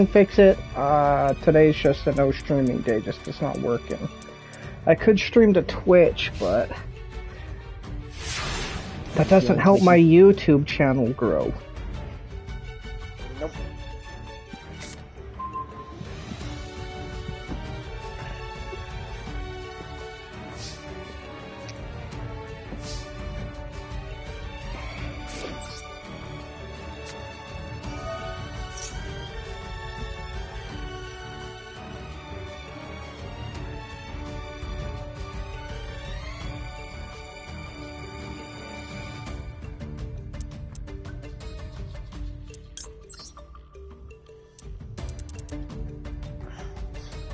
Fix it. Today's just a no streaming day, just it's not working. I could stream to Twitch, but that doesn't help my YouTube channel grow. Nope.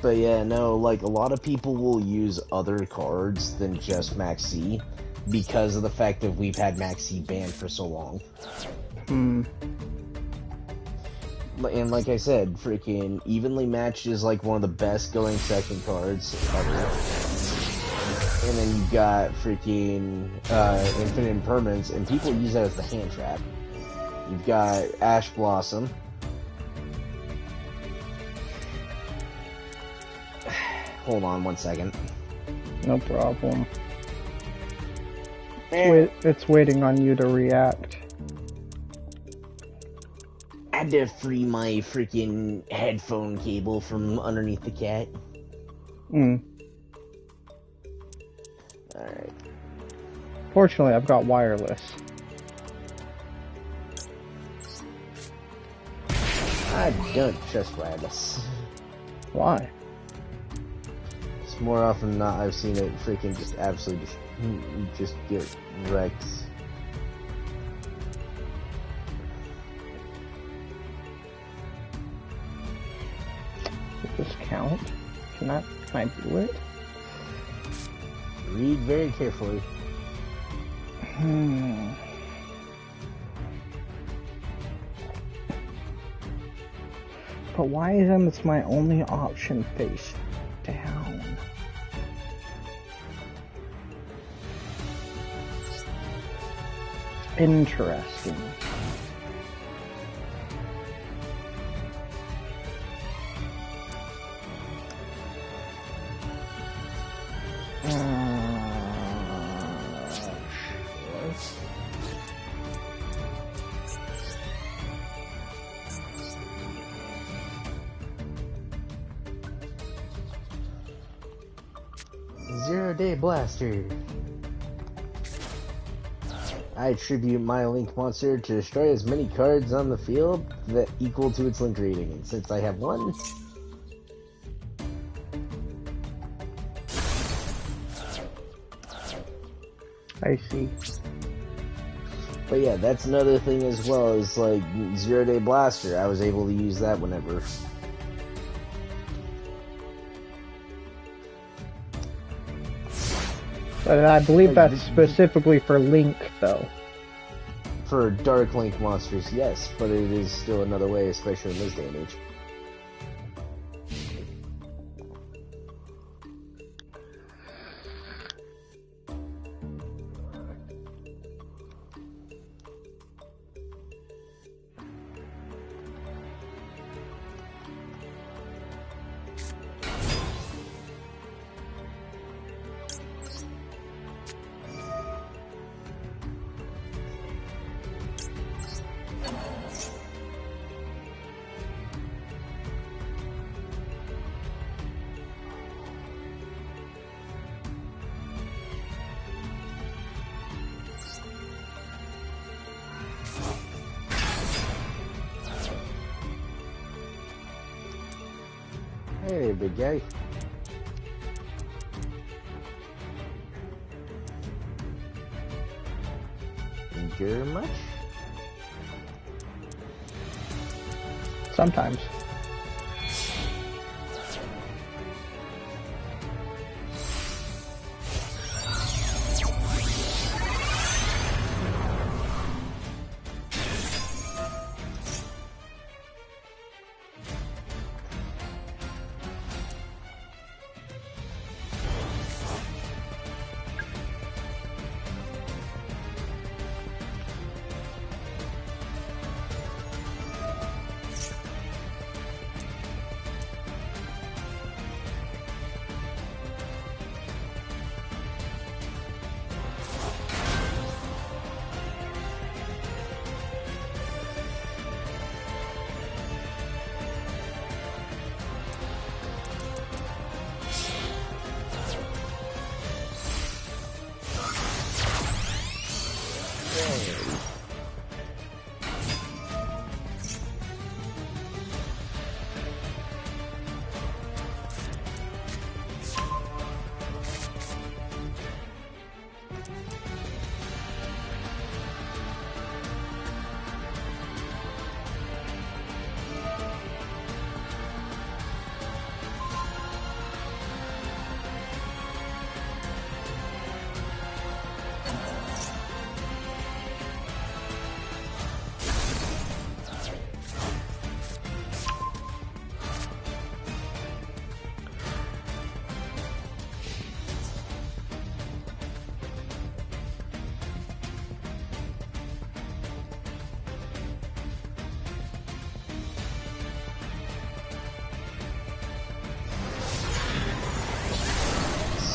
But yeah, no, like, a lot of people will use other cards than just Max C because of the fact that we've had Max C banned for so long. And like I said, freaking Evenly Matched is like one of the best going second cards ever. And then you've got freaking Infinite Impermanence, and people use that as the hand trap. You've got Ash Blossom. Hold on 1 second. No problem. It's waiting on you to react. I had to free my freaking headphone cable from underneath the cat. Alright. Fortunately, I've got wireless. I don't trust wireless. Why? More often than not, I've seen it freaking just absolutely just get wrecked. Does this count? Can I do it? Read very carefully. But why isn't it's my only option face down? Interesting. Zero-Day Blaster. I attribute my Link monster to destroy as many cards on the field that equal to its Link rating, and since I have one, I see. But yeah, that's another thing as well, is like Zero-Day Blaster. I was able to use that whenever. But I believe that's specifically for Link, though. For Dark Link monsters, yes, but it is still another way, especially in this day and age. Hey, big guy. Endure much? Sometimes.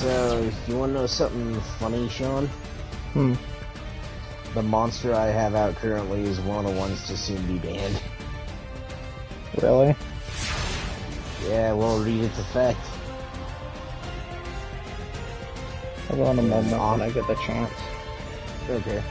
So, you wanna know something funny, Sean? Hmm. The monster I have out currently is one of the ones to soon be banned. Really? Yeah, well, read its effect. I'll go in a moment when I get the chance. Okay.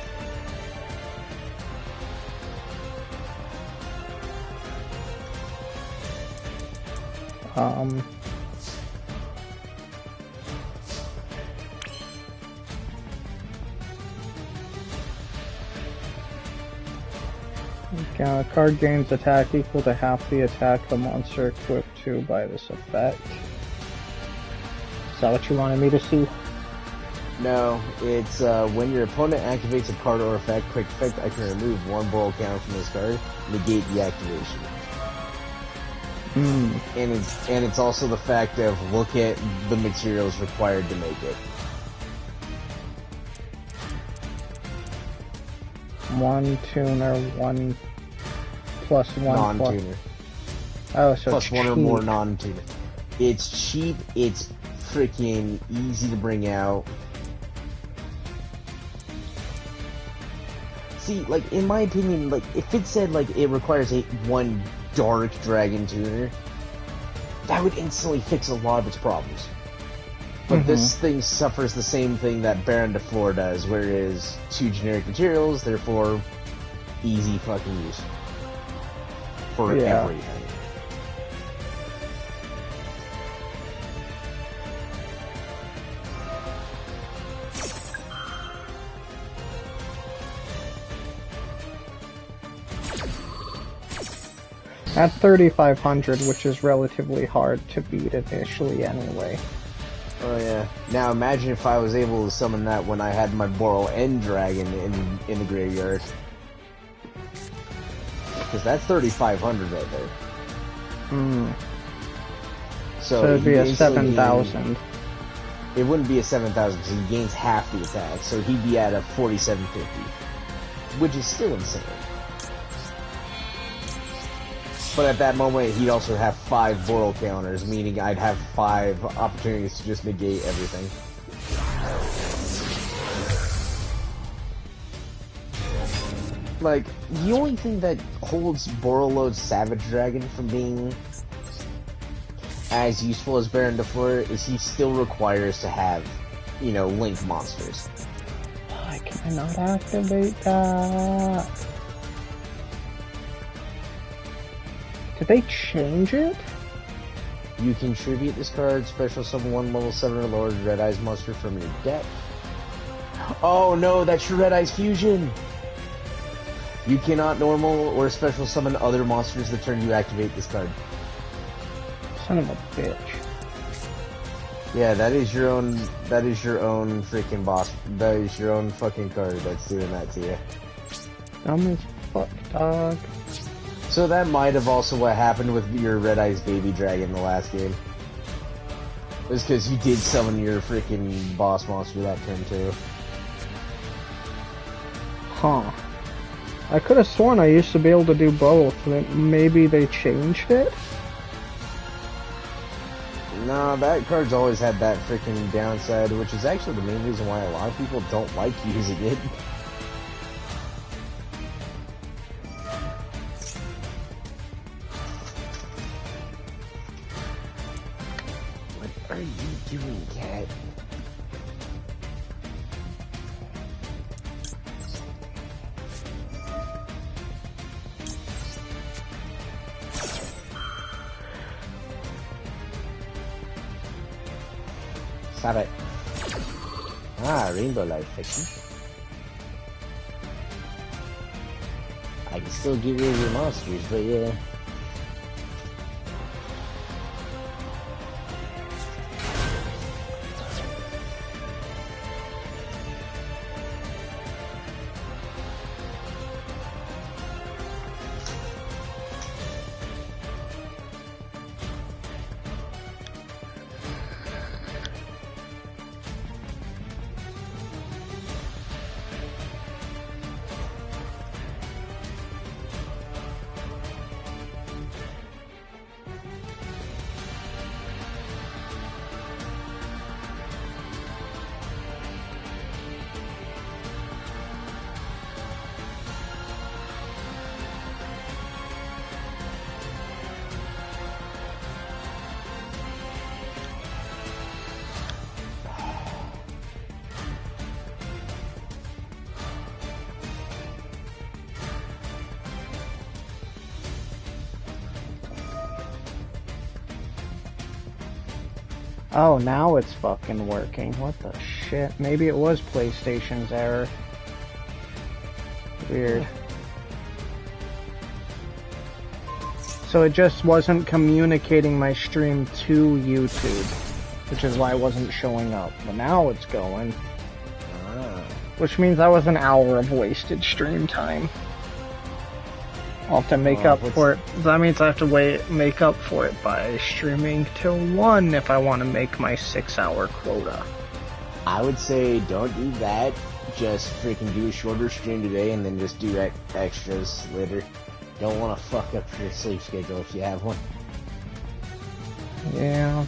Card gains attack equal to half the attack the monster equipped to by this effect. Is that what you wanted me to see? No, it's when your opponent activates a card or effect, quick effect, I can remove one Boral counter from this card, negate the activation. And it's also the fact of look at the materials required to make it. One tuner, one plus one non-tuner. Oh, so plus it's one cheap. or more non-tuner. It's cheap. It's freaking easy to bring out. See, like in my opinion, like if it said like it requires one dark dragon tuner, that would instantly fix a lot of its problems. But this thing suffers the same thing that Baron de Fleur does, whereas two generic materials, therefore easy fucking use for everything. At 3,500, which is relatively hard to beat initially anyway. Oh yeah. Now imagine if I was able to summon that when I had my Boral End Dragon in the graveyard. Because that's 3,500 right there. So it'd be a 7,000. It wouldn't be a 7,000 because he gains half the attack, so he'd be at a 4,750. Which is still insane. But at that moment, he'd also have 5 Boral counters, meaning I'd have 5 opportunities to just negate everything. Like, the only thing that holds Borreload's Savage Dragon from being as useful as Baron de Fleur is he still requires to have, you know, Link monsters. Why can I not activate that? Did they change it? You can tribute this card, special summon one level 7 or lower Red Eyes monster from your deck. Oh no, that's your Red Eyes Fusion! You cannot normal or special summon other monsters the turn you activate this card. Son of a bitch. Yeah, that is your own freaking boss. That is your own fucking card that's doing that to you. Dumb as fuck, dog. So that might have also what happened with your Red Eyes Baby Dragon the last game. It was because you did summon your freaking boss monster that turn too. Huh. I could have sworn I used to be able to do both. Maybe they changed it? No, that card's always had that freaking downside, which is actually the main reason why a lot of people don't like using it. What are you doing, cat? Stop it. Ah, Rainbow Light Fiction. I can still get rid of your monsters, but yeah. Oh, now it's fucking working. What the shit? Maybe it was PlayStation's error. Weird. So it just wasn't communicating my stream to YouTube, which is why it wasn't showing up. But now it's going. Which means that was an hour of wasted stream time. I'll have to make up for it. That means I have to make up for it by streaming till 1 if I want to make my 6-hour quota. I would say don't do that. Just freaking do a shorter stream today and then just do extras later. Don't want to fuck up your sleep schedule if you have one. Yeah.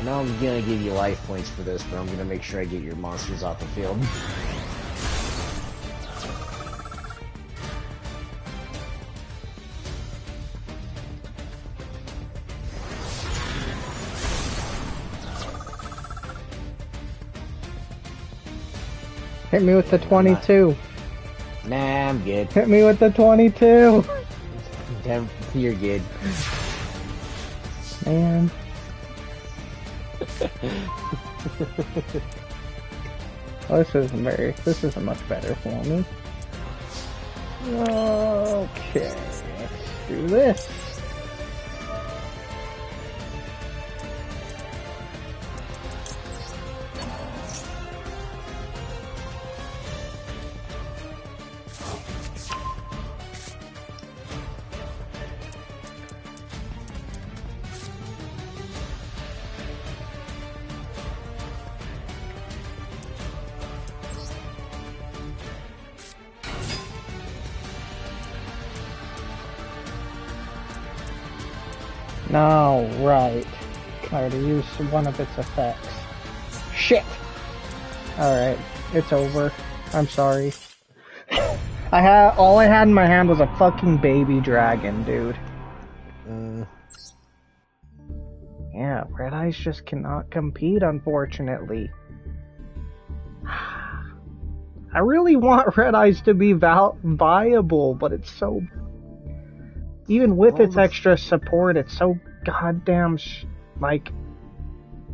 Now I'm gonna give you life points for this, but I'm gonna make sure I get your monsters off the field. Hit me with the 22. Nah, I'm good. Hit me with the 22. You're good. Man. Oh, this is much better for me. Okay, let's do this. No, right. I already used one of its effects. Shit! Alright, it's over. I'm sorry. All I had in my hand was a fucking baby dragon, dude. Yeah, Red Eyes just cannot compete, unfortunately. I really want Red Eyes to be viable, but it's so... Even with its extra support, it's so goddamn, like...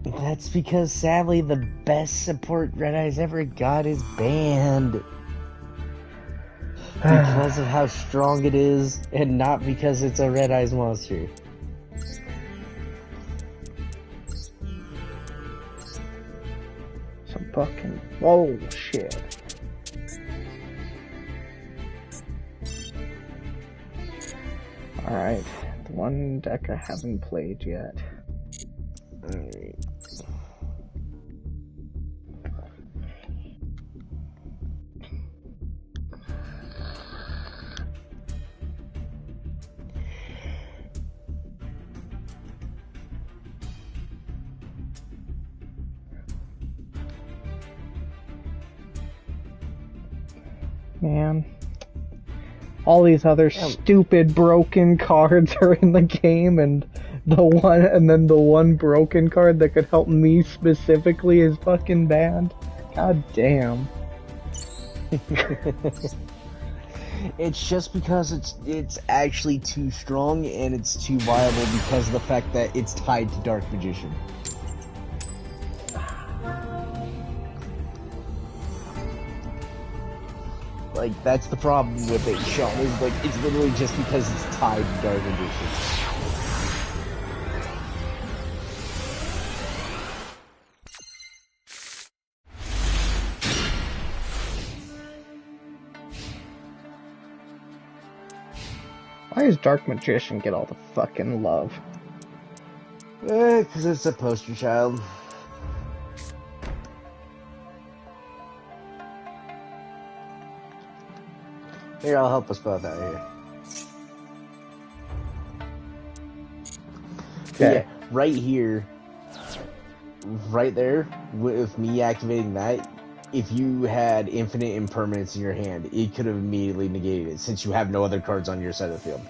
That's because, sadly, the best support Red Eye's ever got is banned. Because of how strong it is, and not because it's a Red Eyes monster. Some fucking bullshit. Alright, the one deck I haven't played yet. Alright. man. All these other stupid broken cards are in the game, and the one broken card that could help me specifically is fucking banned. God damn. It's just because it's actually too strong and it's too viable because of the fact that it's tied to Dark Magician. Like, that's the problem with it, Sean, is like, it's literally just because it's tied to Dark Magician. Why does Dark Magician get all the fucking love? Because it's a poster child. Here, I'll help us both out here. Okay. Yeah, right here, right there, with me activating that, if you had infinite impermanence in your hand, it could have immediately negated it, since you have no other cards on your side of the field.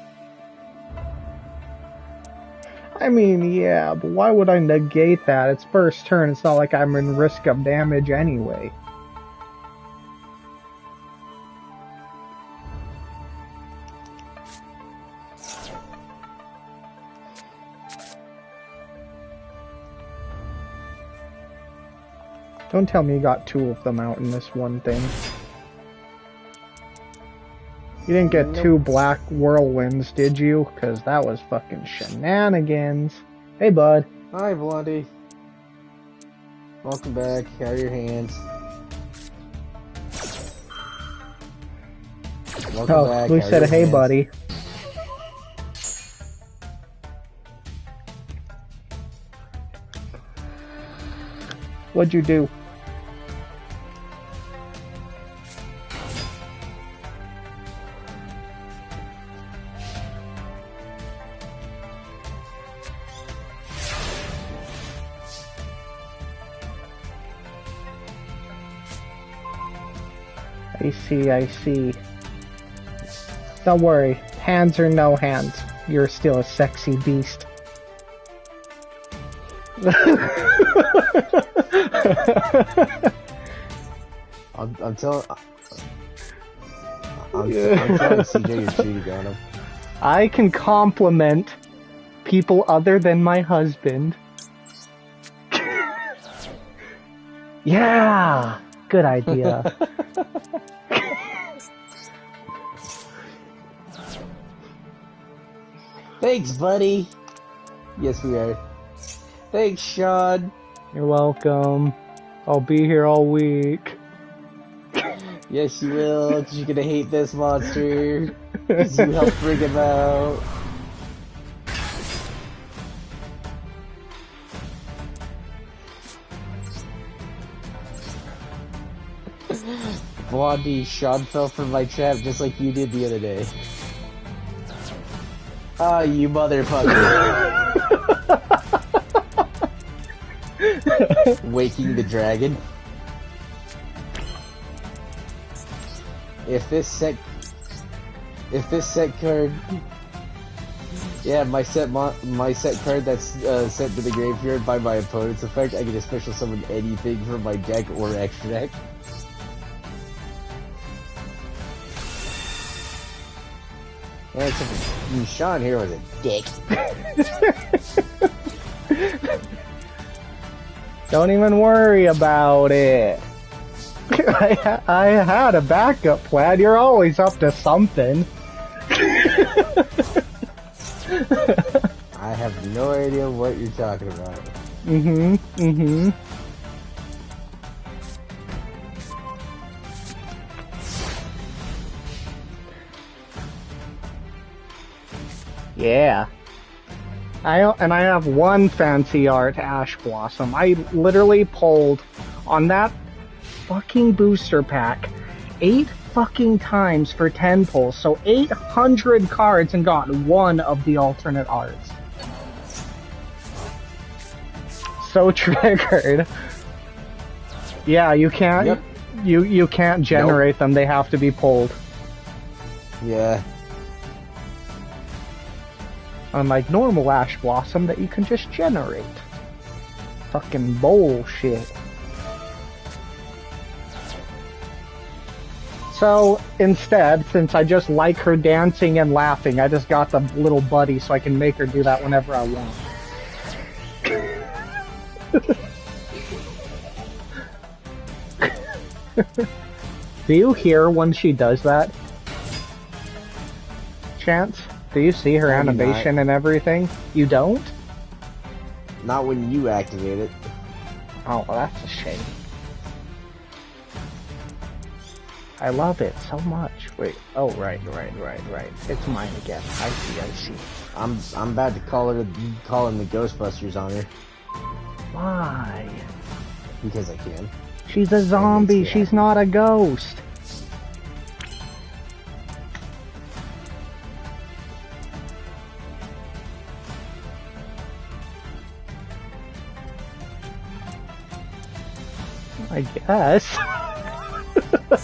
I mean, yeah, but why would I negate that? It's first turn, it's not like I'm in risk of damage anyway. Don't tell me you got two of them out in this one thing. You didn't get two black whirlwinds, did you? Because that was fucking shenanigans. Hey, bud. Hi, Blondie. Welcome back. How are your hands? Welcome back. Who said hey, buddy? What'd you do? I see. Don't worry, hands or no hands, you're still a sexy beast. I'm telling CJ you're cheating on him. I can compliment people other than my husband. Yeah, good idea. Thanks, buddy. Yes, we are. Thanks, Sean. You're welcome. I'll be here all week. Yes, you will, because you're gonna hate this monster. Because you helped bring him out. Blondie, Sean fell for my trap just like you did the other day. Ah, you motherfucker. Waking the dragon. If this set card, yeah, my set card that's sent to the graveyard by my opponent's effect, I can special summon anything from my deck or extra deck. Yeah, except for Sean here was a dick. Don't even worry about it. I had a backup plan. You're always up to something. I have no idea what you're talking about. Yeah. I have one fancy art Ash Blossom. I literally pulled on that fucking booster pack 8 fucking times for 10 pulls, so 800 cards and got one of the alternate arts. So triggered. Yeah, you can't. Yep. You can't generate them, they have to be pulled. Yeah. Unlike normal Ash Blossom that you can just generate. Fucking bullshit. So, instead, since I just like her dancing and laughing, I just got the little buddy so I can make her do that whenever I want. Do you hear when she does that? Chance? Do you see her animation and everything? You don't? Not when you activate it. Oh, well, that's a shame. I love it so much. Wait. Oh, right. It's mine again. I see. I'm about to call in the Ghostbusters on her. Why? Because I can. She's a zombie. She's not a ghost. I guess.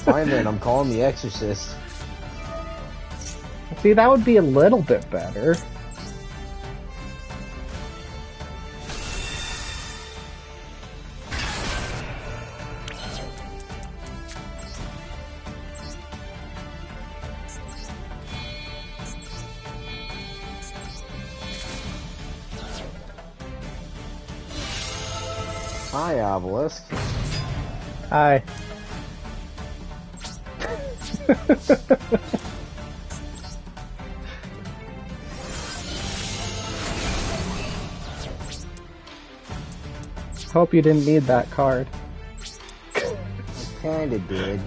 Fine then, I'm calling the Exorcist. See, that would be a little bit better. Hi, Obelisk. Hi. Hope you didn't need that card. I kinda did.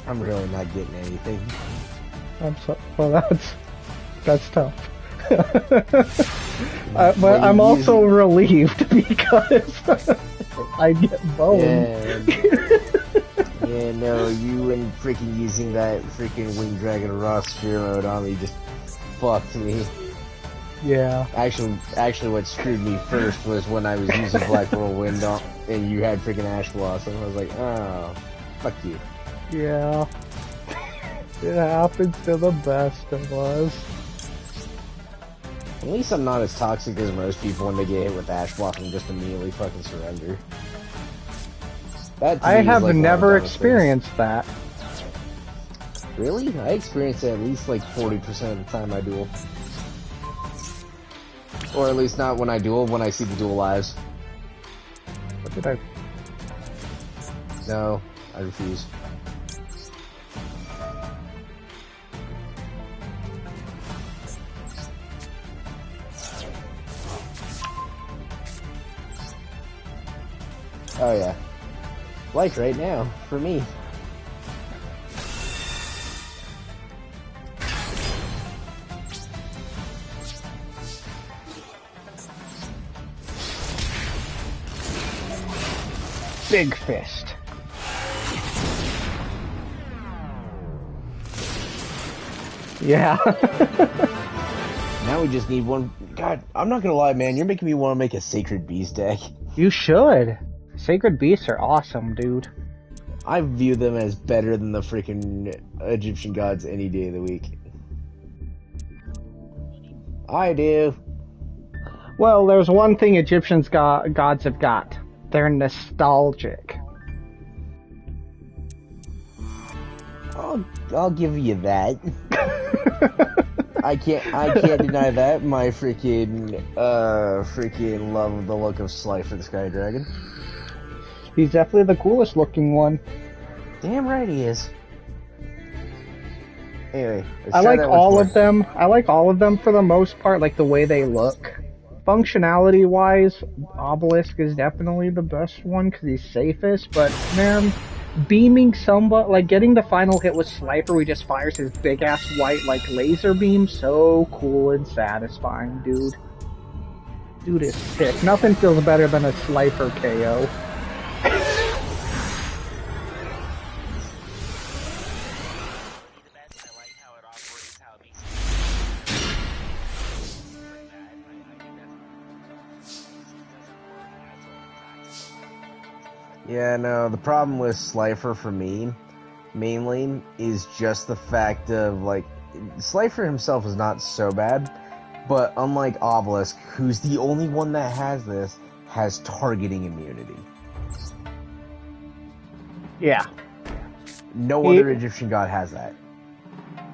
I'm really not getting anything. Well, that's tough. But I'm also relieved because I get boned. Yeah, no, you and freaking using that freaking Winged Dragon Raw Sphere mode on me just fucked me. Yeah. Actually, what screwed me first was when I was using Black Whirlwind on, and you had freaking Ash Blossom. I was like, oh, fuck you. Yeah. It happens to the best of us. At least I'm not as toxic as most people when they get hit with Ash Blossom just immediately fucking surrender. That I have like never experienced that. Really? I experience it at least like 40% of the time I duel. Or at least not when I duel, when I see the duel lives. What did I... No, I refuse. Oh yeah. Like right now, for me. Big fist. Yeah. Now we just need one. God, I'm not gonna lie, man. You're making me want to make a Sacred Beast deck. You should. Sacred Beasts are awesome, dude. I view them as better than the freaking Egyptian gods any day of the week. I do. Well, there's one thing Egyptians gods have got. They're nostalgic. I'll give you that. I can't deny that. My freaking love the look of Slife for the Sky Dragon. He's definitely the coolest looking one. Damn right he is. Anyway, I like all of them. I like all of them for the most part, like the way they look. Functionality wise, Obelisk is definitely the best one because he's safest, but man, beaming somebody, like getting the final hit with Slifer, where he just fires his big ass white like laser beam, so cool and satisfying, dude. Dude is sick. Nothing feels better than a Slifer KO. Yeah, no, the problem with Slifer for me, mainly, is just the fact of, like, Slifer himself is not so bad, but unlike Obelisk, who's the only one that has this, has targeting immunity. Yeah. No other Egyptian god has that.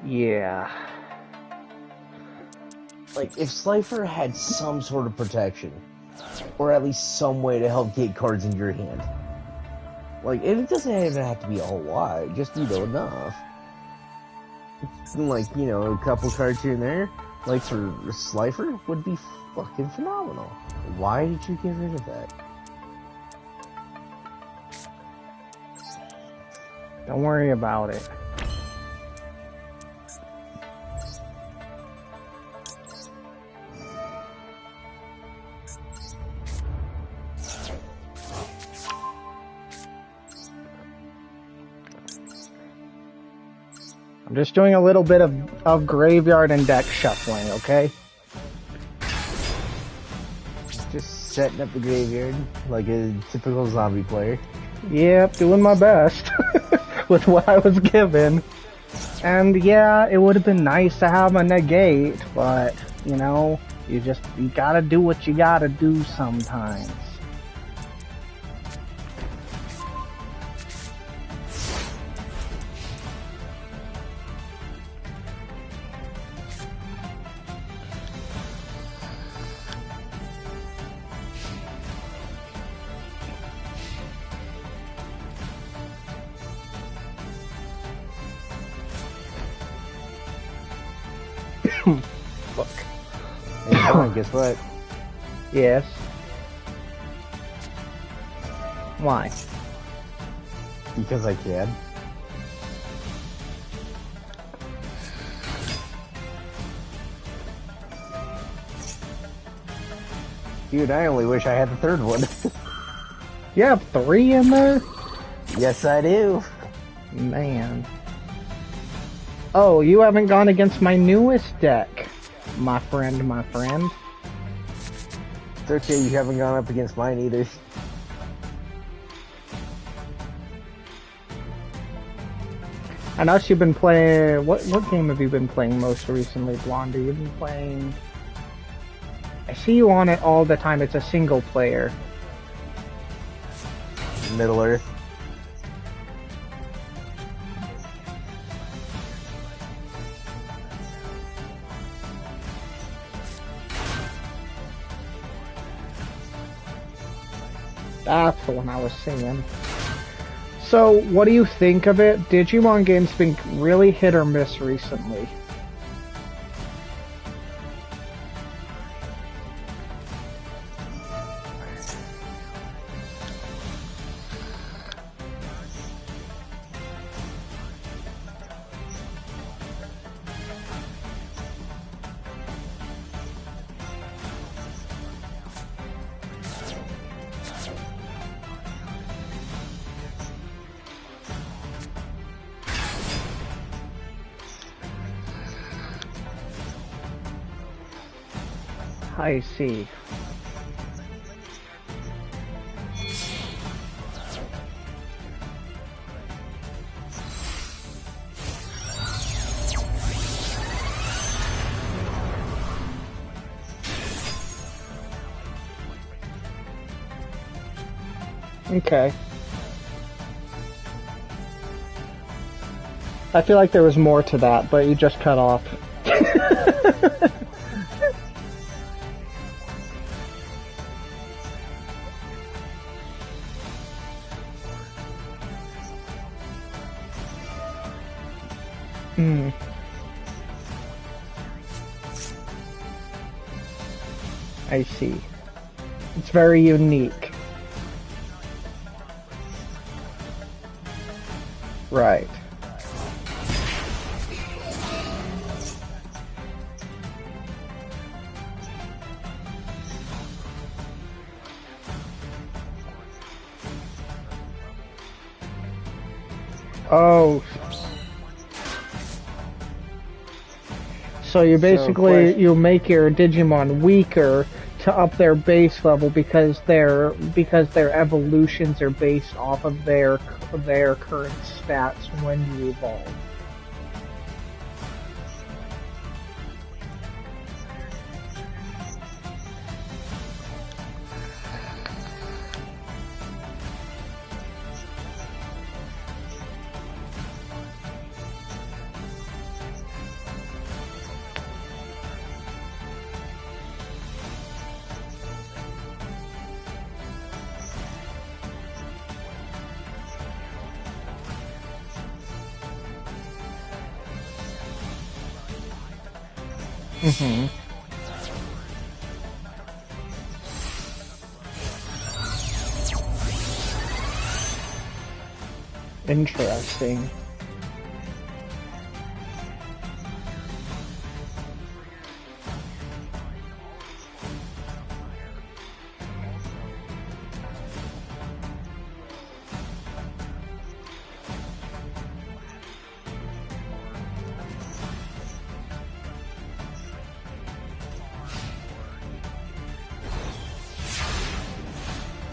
Yeah. Like, if Slifer had some sort of protection, or at least some way to help get cards into your hand, like, it doesn't even have to be a whole lot, just, enough. Like, a couple cards here and there, like, for Slifer, would be fucking phenomenal. Why did you get rid of that? Don't worry about it. I'm just doing a little bit of graveyard and deck shuffling, okay? Just setting up the graveyard like a typical zombie player. Yep, doing my best with what I was given. And yeah, it would have been nice to have a negate, but, you gotta do what you gotta do sometimes. Look. Hey, come on, guess what? Yes. Why? Because I can. Dude, I only wish I had the third one. You have 3 in there? Yes, I do. Man. Oh, you haven't gone against my newest deck, my friend. It's okay, you haven't gone up against mine either. I know you've been playing... What game have you been playing most recently, Blondie? You've been playing... I see you on it all the time. It's a single player. Middle Earth. That's the one I was seeing. So, what do you think of it? Digimon games been really hit or miss recently. I see. Okay. I feel like there was more to that, but you just cut off. I see. It's very unique. Right. Oh. So you basically, you make your Digimon weaker to up their base level because their evolutions are based off of their current stats when you evolve. Mm-hmm. Interesting.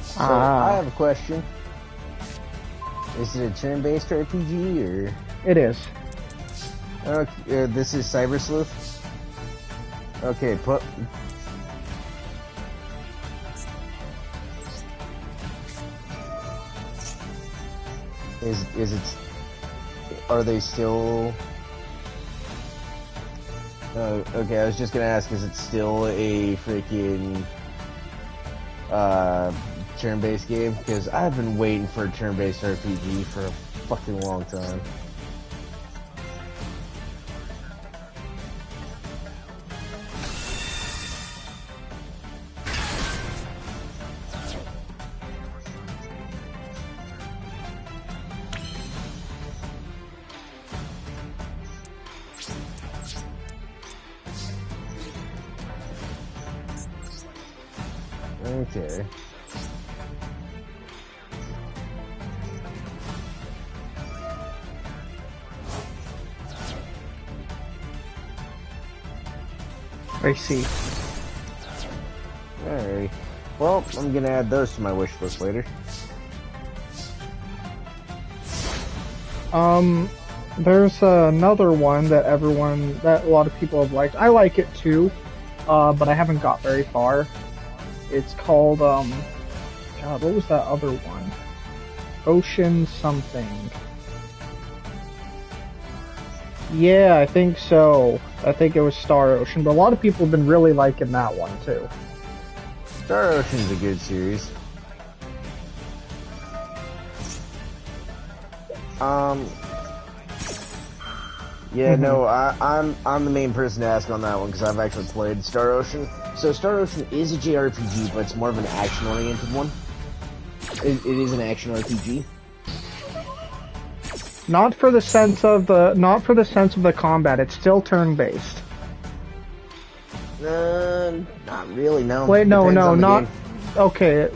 So, I have a question. Is it a turn-based RPG, or...? It is. Okay, this is Cyber Sleuth? Okay, Is it... Are they still... okay, I was just gonna ask, is it still a freaking... turn-based game? Because I've been waiting for a turn-based RPG for a fucking long time. Okay. I see. Alright. Well, I'm gonna add those to my wish list later. There's another one that a lot of people have liked. I like it too, but I haven't got very far. It's called, God, what was that other one? Ocean something. Yeah, I think so. I think it was Star Ocean, but a lot of people have been really liking that one too. Star Ocean's a good series. Yeah, no, I'm the main person to ask on that one because I've actually played Star Ocean. So Star Ocean is a JRPG, but it's more of an action-oriented one. It is an action RPG. Not for the sense of the combat. It's still turn-based. Not really. No. Wait, no, not. Game. Okay.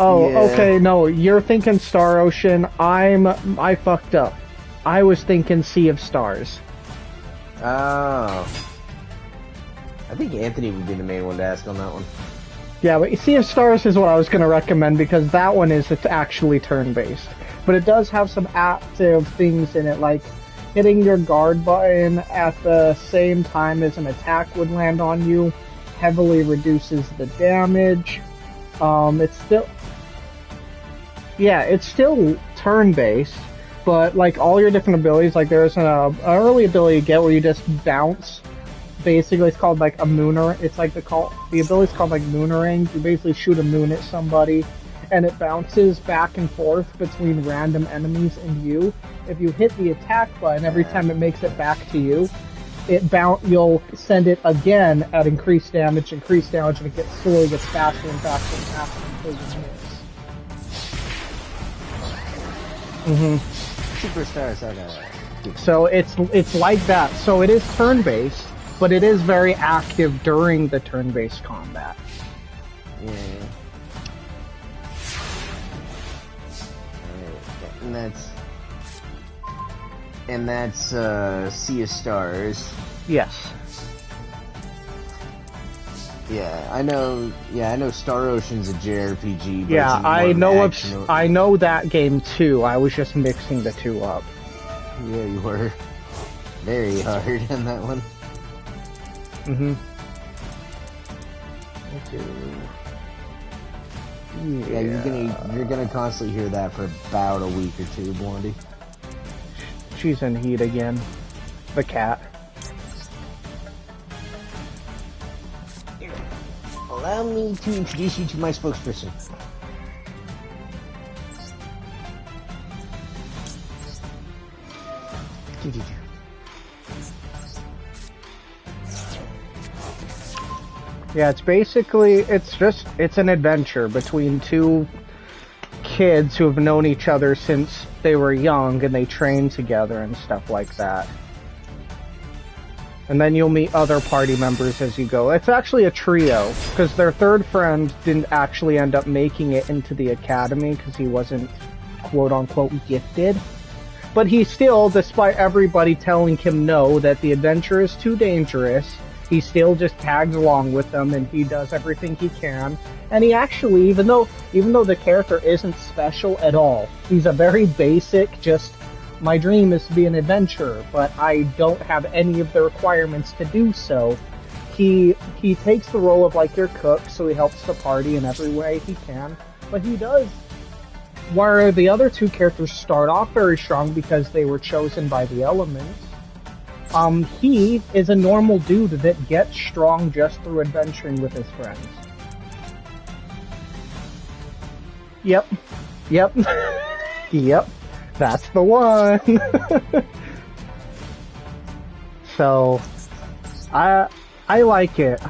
Oh, yeah. Okay. No, you're thinking Star Ocean. I fucked up. I was thinking Sea of Stars. Oh. I think Anthony would be the main one to ask on that one. Yeah, but Sea of Stars is what I was going to recommend because that one is actually turn-based. But it does have some active things in it, like hitting your guard button at the same time as an attack would land on you heavily reduces the damage. It's still turn-based, but like all your different abilities, like there's an early ability you get where you just bounce. Basically, it's called like a mooner. It's like the ability's called like moonering. You basically shoot a moon at somebody, and it bounces back and forth between random enemies and you. If you hit the attack button every time it makes it back to you, you'll send it again at increased damage, and it slowly gets faster and faster and faster until you miss. Superstars, okay. So it's like that. So it is turn-based, but it is very active during the turn-based combat. Yeah. And that's Sea of Stars. Yes. Yeah, I know. Yeah, I know. Star Ocean's a JRPG. But Yeah, it's more I know that game too. I was just mixing the two up. Yeah, you were very hard on that one. Mm-hmm. Yeah, you're gonna constantly hear that for about a week or two, Blondie. She's in heat again. The cat. Allow me to introduce you to my spokesperson. Yeah, it's an adventure between two kids who have known each other since they were young and they train together and stuff like that. And then you'll meet other party members as you go. It's actually a trio, because their third friend didn't actually end up making it into the academy because he wasn't quote-unquote gifted. But he still, despite everybody telling him no, that the adventure is too dangerous, he still just tags along with them and he does everything he can. And he actually, even though the character isn't special at all, he's a very basic, just, my dream is to be an adventurer, but I don't have any of the requirements to do so. He takes the role of like your cook, so he helps the party in every way he can, but he does. Where the other two characters start off very strong because they were chosen by the elements, he is a normal dude that gets strong just through adventuring with his friends. Yep. Yep. That's the one. So, I like it.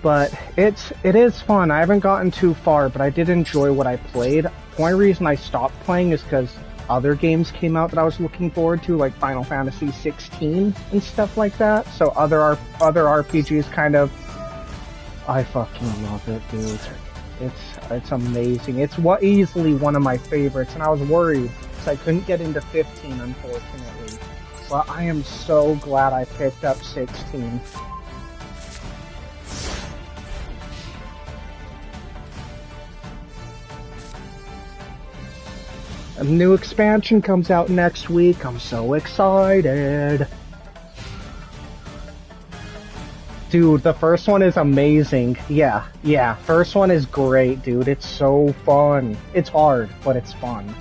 But it is fun. I haven't gotten too far, but I did enjoy what I played. The only reason I stopped playing is because other games came out that I was looking forward to, like Final Fantasy 16 and stuff like that. So other RPGs kind of... I fucking love it, dude. It's amazing. It's easily one of my favorites, and I was worried because I couldn't get into 15, unfortunately. But I am so glad I picked up 16. A new expansion comes out next week. I'm so excited. Dude, the first one is amazing. Yeah, first one is great, dude. It's so fun. It's hard, but it's fun.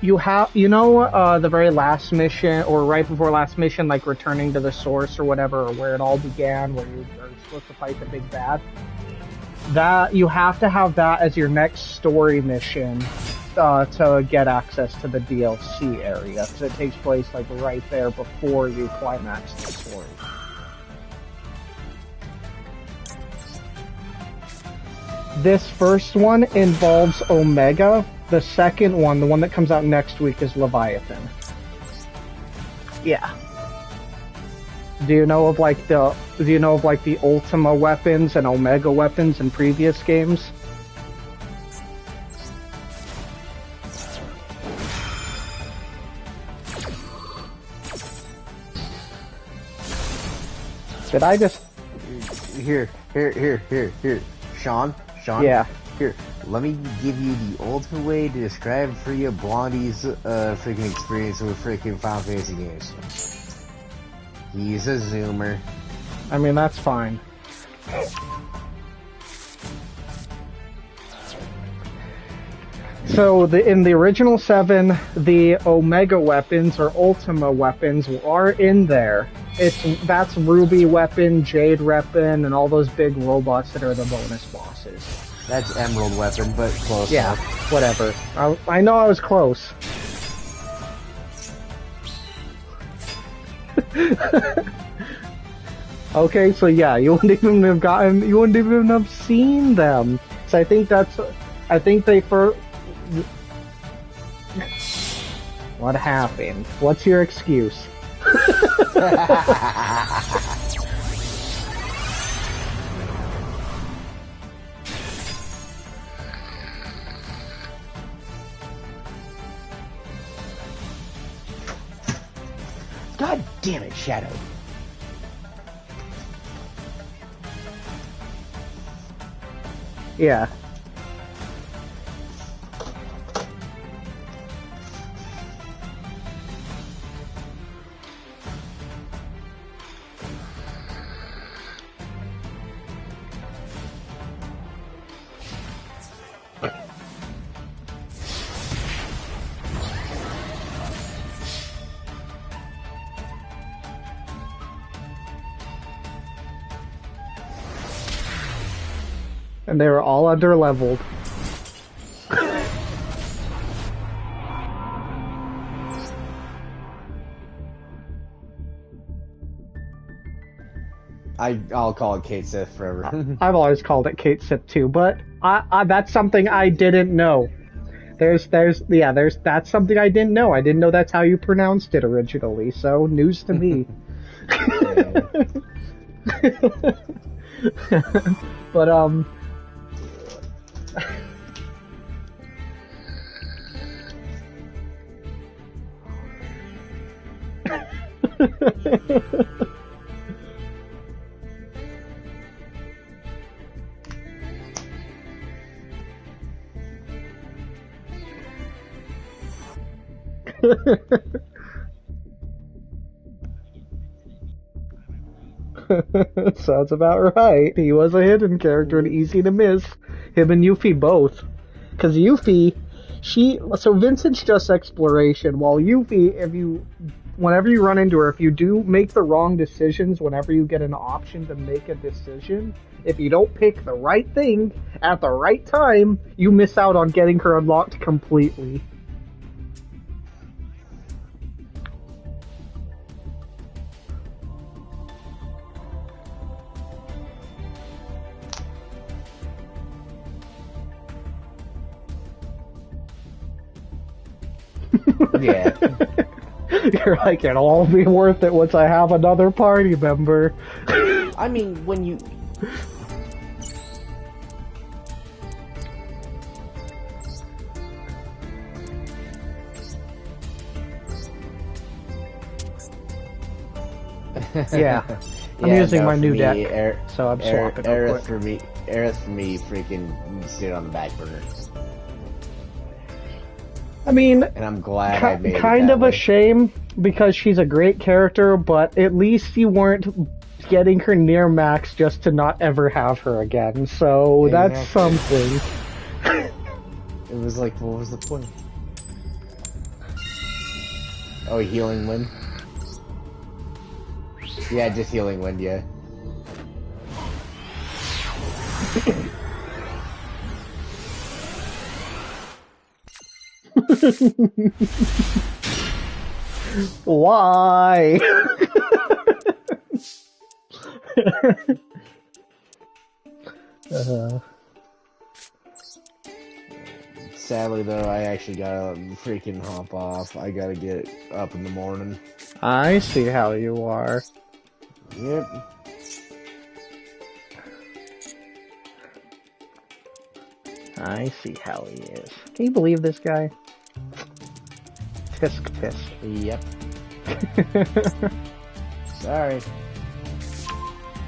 The very last mission, or right before last mission, like returning to the source or whatever, or where it all began, where you are supposed to fight the big bad? That, you have to have that as your next story mission to get access to the DLC area, because it takes place like right there before you climax the story. This first one involves Omega. The second one, the one that comes out next week, is Leviathan. Yeah. Do you know of like the Ultima weapons and Omega weapons in previous games? Did I just... Here. Sean? Yeah. Here, let me give you the ultimate way to describe for you Blondie's freaking experience with freaking Final Fantasy games. He's a zoomer. I mean, that's fine. So, in the original 7, the Omega weapons, or Ultima weapons, are in there. That's Ruby weapon, Jade weapon, and all those big robots that are the bonus bosses. That's Emerald weapon, but close Yeah, enough. whatever. I know I was close. Okay, so yeah, you wouldn't even have seen them. So I think they What happened? What's your excuse? God damn it, Shadow. Yeah. And they were all under-leveled. I'll call it Kate Sith forever. I've always called it Kate Sith too, but that's something I didn't know. That's something I didn't know. I didn't know that's how you pronounced it originally, so news to me. But, sounds about right. He was a hidden character and easy to miss. Him and Yuffie both. Because Yuffie, so Vincent's just exploration, while Yuffie, whenever you run into her, if you do make the wrong decisions, whenever you get an option to make a decision, if you don't pick the right thing at the right time, you miss out on getting her unlocked completely. Yeah. You're like, it'll all be worth it once I have another party member. I mean, when you... Yeah. I'm using my new deck, so I'm swapping real quick. Aerith for me freaking sit on the back burner. I mean, and I'm glad I made kind it of that a way. shame because she's a great character, but at least you weren't getting her near max just to not ever have her again. So Exactly. that's something. It was like, what was the point? Oh, healing wind? Yeah, just healing wind, yeah. Why? Sadly, though, I actually gotta freaking hop off. I gotta get up in the morning. I see how you are. Yep. I see how he is. Can you believe this guy? Tisk tisk. Yep. Sorry.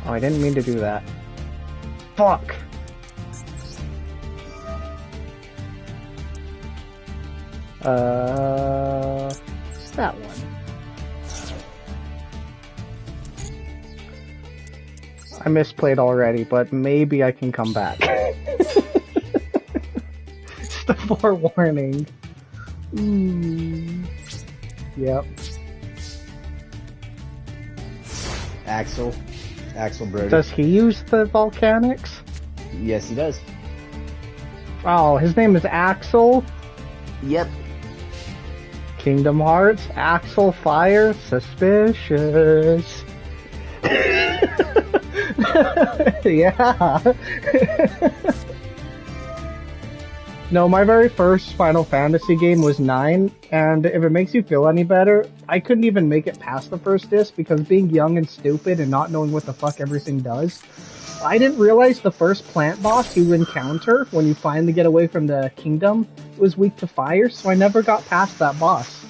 Oh, I didn't mean to do that. Fuck! That one. I misplayed already, but maybe I can come back. Just a forewarning. Yep. Axel Brody. Does he use the volcanics? Yes, he does. Oh, his name is Axel? Yep. Kingdom Hearts, Axel Fire, suspicious. Yeah. No, my very first Final Fantasy game was 9, and if it makes you feel any better, I couldn't even make it past the first disc because being young and stupid and not knowing what the fuck everything does, I didn't realize the first plant boss you encounter when you finally get away from the kingdom was weak to fire, so I never got past that boss.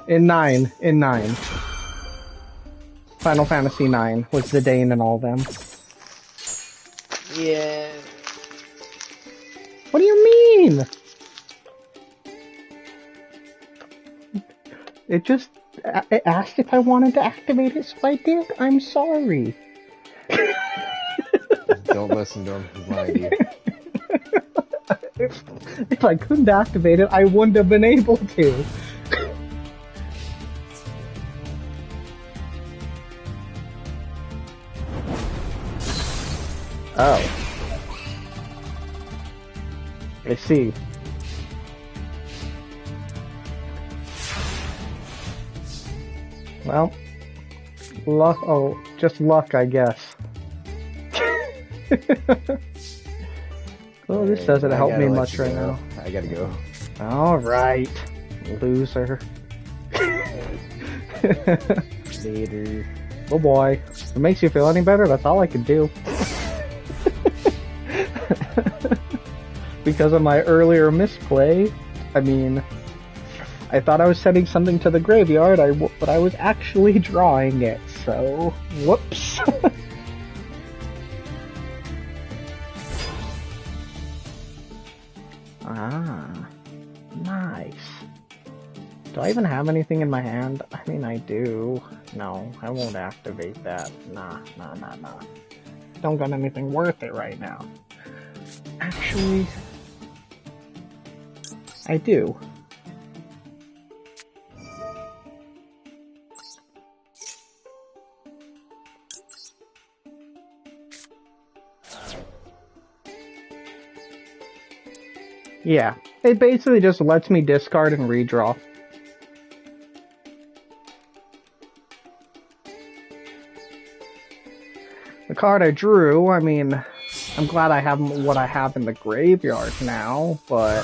In 9. Final Fantasy 9 was the Dane and all them. Yeah. What do you mean? It asked if I wanted to activate it, so I did. I'm sorry. Don't listen to him. He's lying to you. If I couldn't activate it, I wouldn't have been able to. Oh. I see. Well, luck. Oh, just luck, I guess. Well, this doesn't help me much right now. I gotta go. Alright, loser. Later. Oh boy. If it makes you feel any better, that's all I can do. Because of my earlier misplay, I mean, I thought I was sending something to the graveyard, but I was actually drawing it, so whoops. Ah, nice. Do I even have anything in my hand? I mean, I do. No, I won't activate that. Nah. Don't got anything worth it right now. Actually, I do. Yeah, it basically just lets me discard and redraw. The card I drew, I mean, I'm glad I have what I have in the graveyard now, but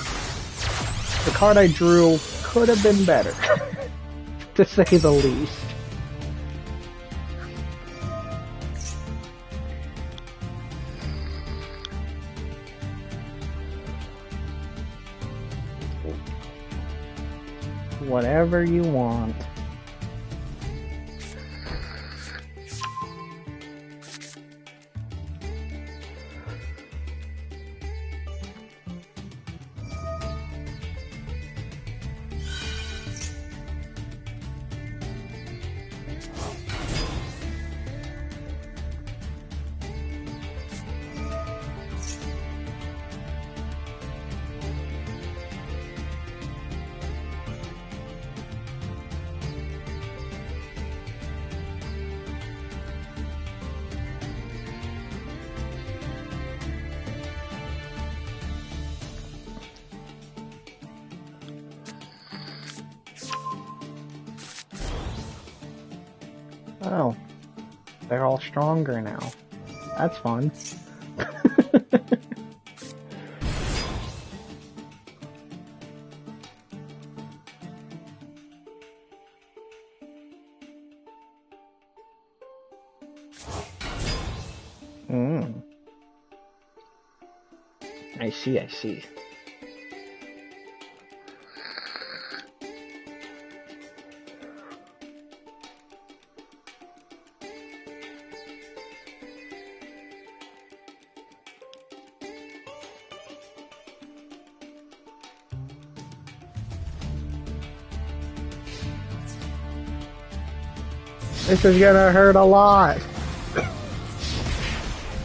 the card I drew could have been better, to say the least. Whatever you want. Oh, they're all stronger now. That's fun. I see. This is gonna hurt a lot.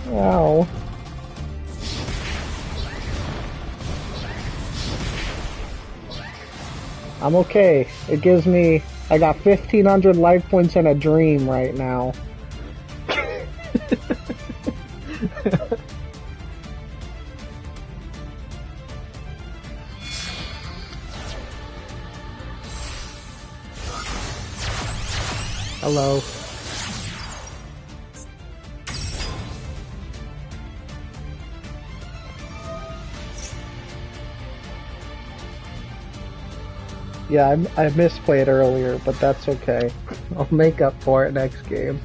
Wow. I'm okay. It gives me... I got 1,500 life points and a dream right now. Hello. Yeah, I misplayed earlier, but that's okay. I'll make up for it next game.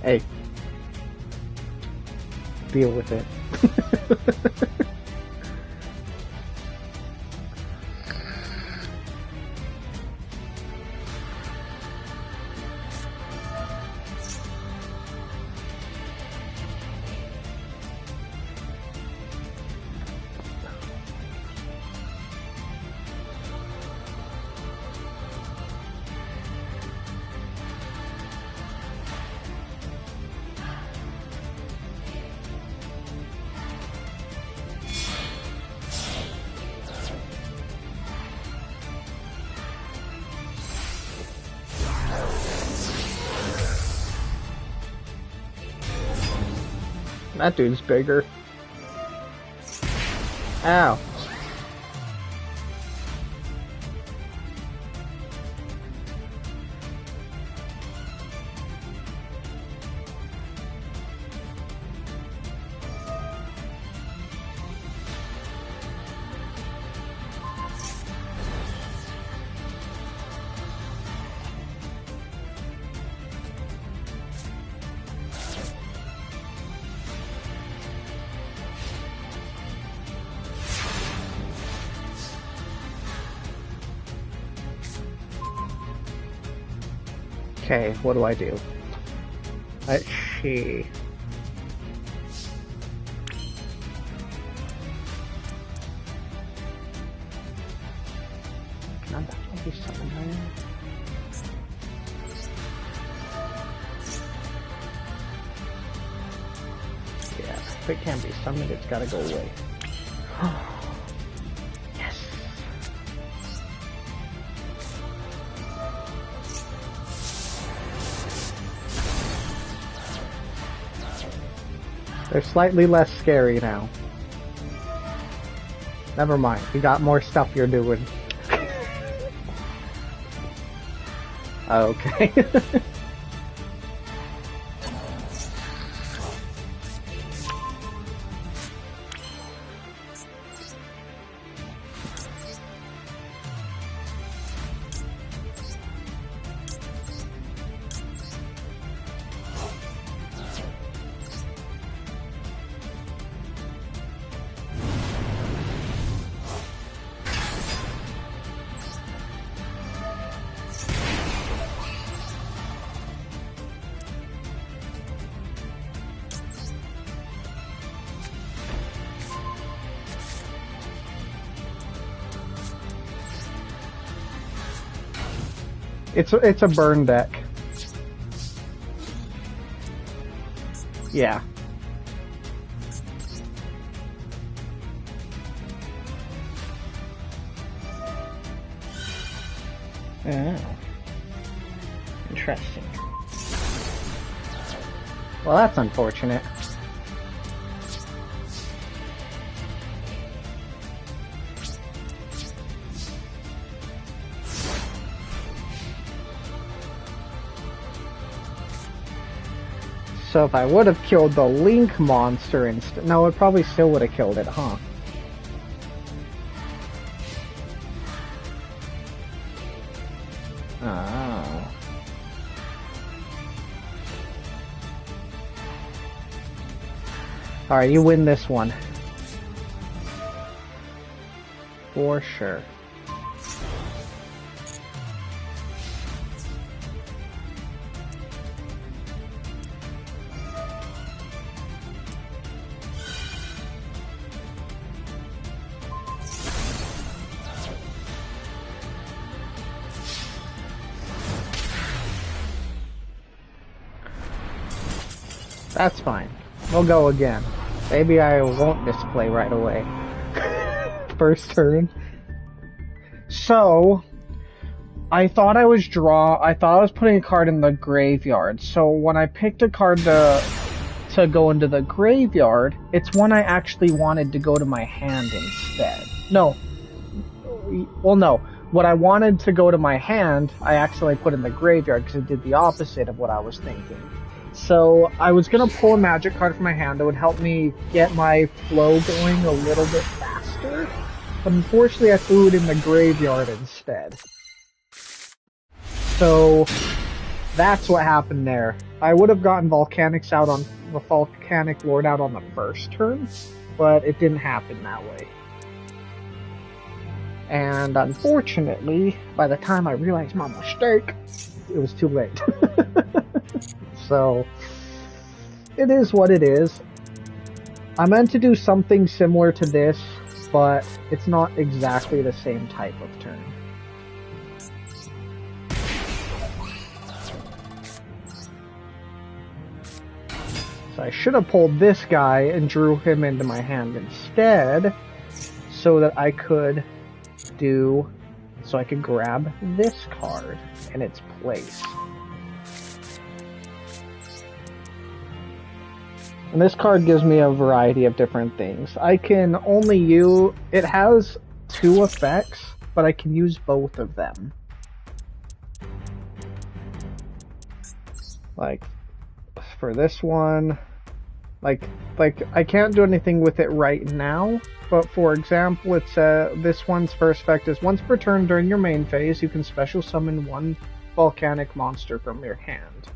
Hey. deal with it. That dude's bigger. Ow. Okay, what do I do? Let's see. Can that be something higher? Yeah, if it can't be summoned, it's gotta go away. Yes! They're slightly less scary now. Never mind, you got more stuff you're doing. Okay. It's a burn deck. Yeah. Oh. Interesting. Well, that's unfortunate. So if I would have killed the Link monster instead... No, it probably still would have killed it, huh? Oh. Alright, you win this one. For sure. That's fine. We'll go again. Maybe I won't misplay right away. First turn. So, I thought I was putting a card in the graveyard. So when I picked a card to go into the graveyard, it's one I actually wanted to go to my hand instead. No. Well, no. What I wanted to go to my hand, I actually put in the graveyard because it did the opposite of what I was thinking. So I was going to pull a magic card from my hand that would help me get my flow going a little bit faster, but unfortunately I threw it in the graveyard instead. So that's what happened there. I would have gotten Volcanics out on the Volcanic Lord out on the first turn, but it didn't happen that way. And unfortunately, by the time I realized my mistake, it was too late. So, it is what it is. I meant to do something similar to this, but it's not exactly the same type of turn. So I should have pulled this guy and drew him into my hand instead, so that I could grab this card in its place. And this card gives me a variety of different things. I can only use... It has 2 effects, but I can use both of them. Like, for this one... Like I can't do anything with it right now, but for example, it's this one's first effect is once per turn during your main phase, you can special summon 1 volcanic monster from your hand.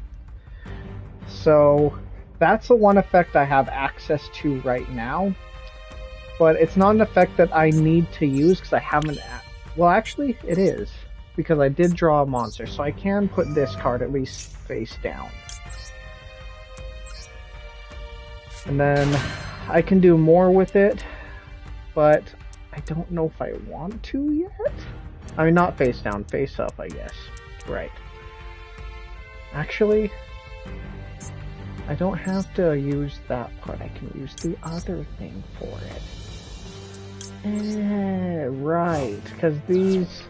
So that's the one effect I have access to right now, but it's not an effect that I need to use because I haven't... Well, actually, it is, because I did draw a monster, so I can put this card at least face down. And then I can do more with it, but I don't know if I want to yet. I mean, not face down, face up, I guess. Right. Actually, I don't have to use that part. I can use the other thing for it. Right, because these...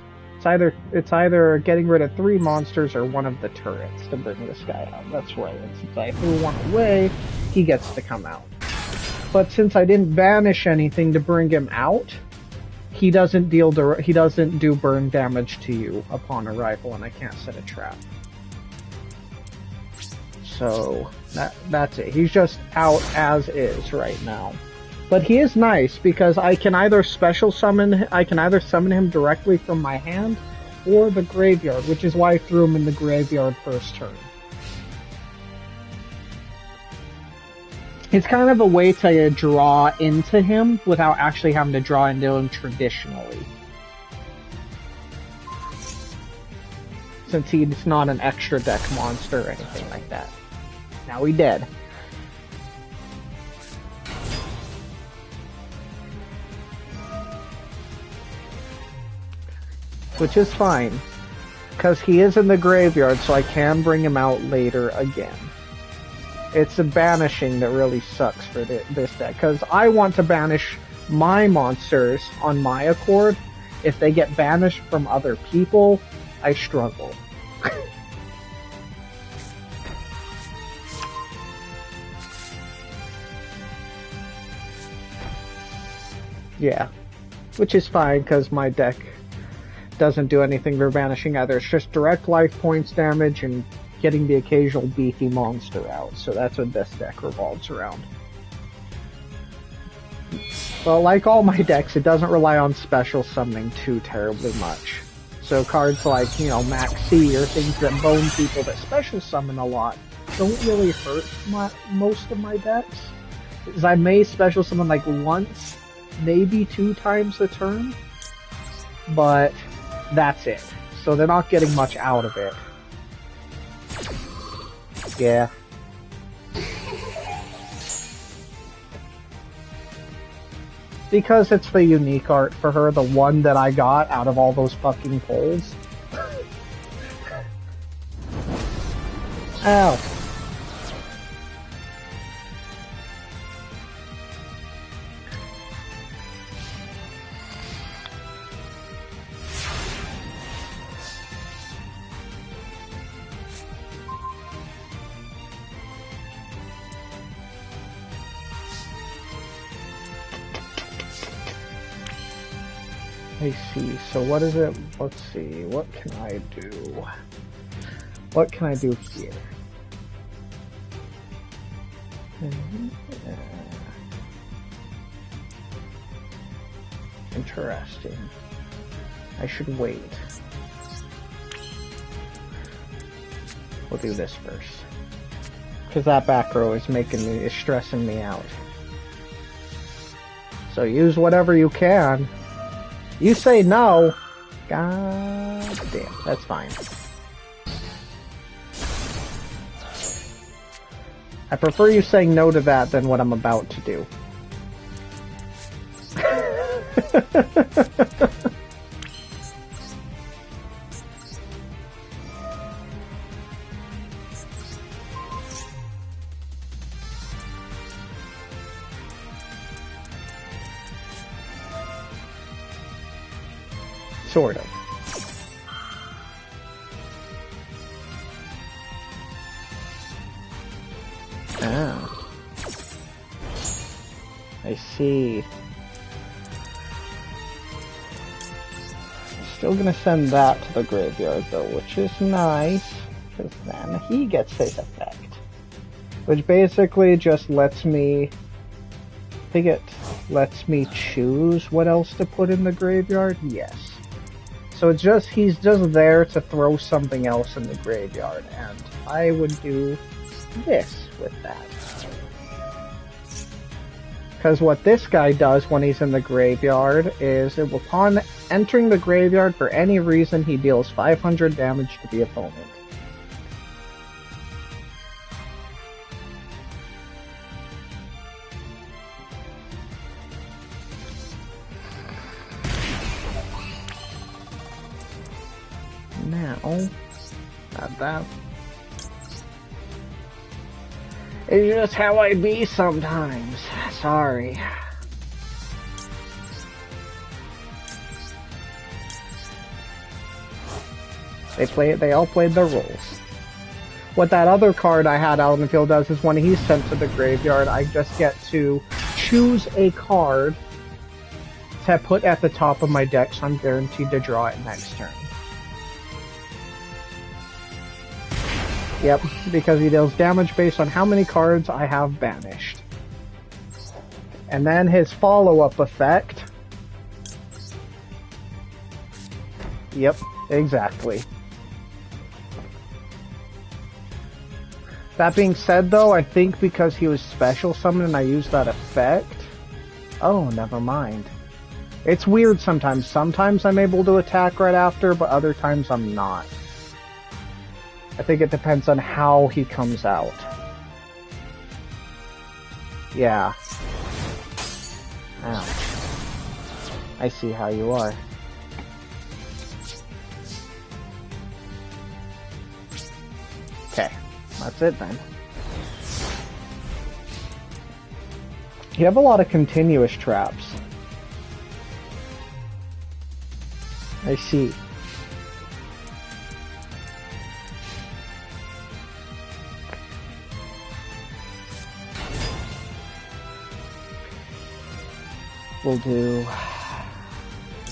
It's either getting rid of 3 monsters or 1 of the turrets to bring this guy out. That's right. And since I threw 1 away, he gets to come out. But since I didn't banish anything to bring him out, he doesn't do burn damage to you upon arrival, and I can't set a trap. So that's it. He's just out as is right now. But he is nice because I can either summon him directly from my hand or the graveyard, which is why I threw him in the graveyard first turn. It's kind of a way to draw into him without actually having to draw into him traditionally. Since he's not an extra deck monster or anything like that. Now he dead. Which is fine, because he is in the graveyard, so I can bring him out later again. It's the banishing that really sucks for this deck, because I want to banish my monsters on my accord. If they get banished from other people, I struggle. Yeah, which is fine, because my deck doesn't do anything for banishing either. It's just direct life points damage and getting the occasional beefy monster out. So that's what this deck revolves around. Well, like all my decks, it doesn't rely on special summoning too terribly much. So cards like, Max C or things that bone people that special summon a lot don't really hurt most of my decks. Because I may special summon like once, maybe 2 times a turn, but that's it. So they're not getting much out of it. Yeah. Because it's the unique art for her, the one that I got out of all those fucking polls. Ow. I see. So what is it? Let's see. What can I do? What can I do here? Interesting. I should wait. We'll do this first. Because that back row is stressing me out. So use whatever you can. You say no. God damn, that's fine. I prefer you saying no to that than what I'm about to do. Sort of. Ah. I see. Still gonna send that to the graveyard though, which is nice, because then he gets his effect. Which basically just lets me... I think it lets me choose what else to put in the graveyard? Yes. So it's just, he's just there to throw something else in the graveyard, and I would do this with that. Because what this guy does when he's in the graveyard is, upon entering the graveyard for any reason, he deals 500 damage to the opponent. Now, not that. It's just how I be sometimes. Sorry. They all played their roles. What that other card I had out in the field does is when he's sent to the graveyard, I just get to choose a card to put at the top of my deck, so I'm guaranteed to draw it next turn. Yep, because he deals damage based on how many cards I have banished. And then his follow-up effect... Yep, exactly. That being said though, I think because he was special summoned and I used that effect... Oh, never mind. It's weird sometimes. Sometimes I'm able to attack right after, but other times I'm not. I think it depends on how he comes out. Yeah. Ouch. I see how you are. Okay, that's it then. You have a lot of continuous traps. I see. We'll do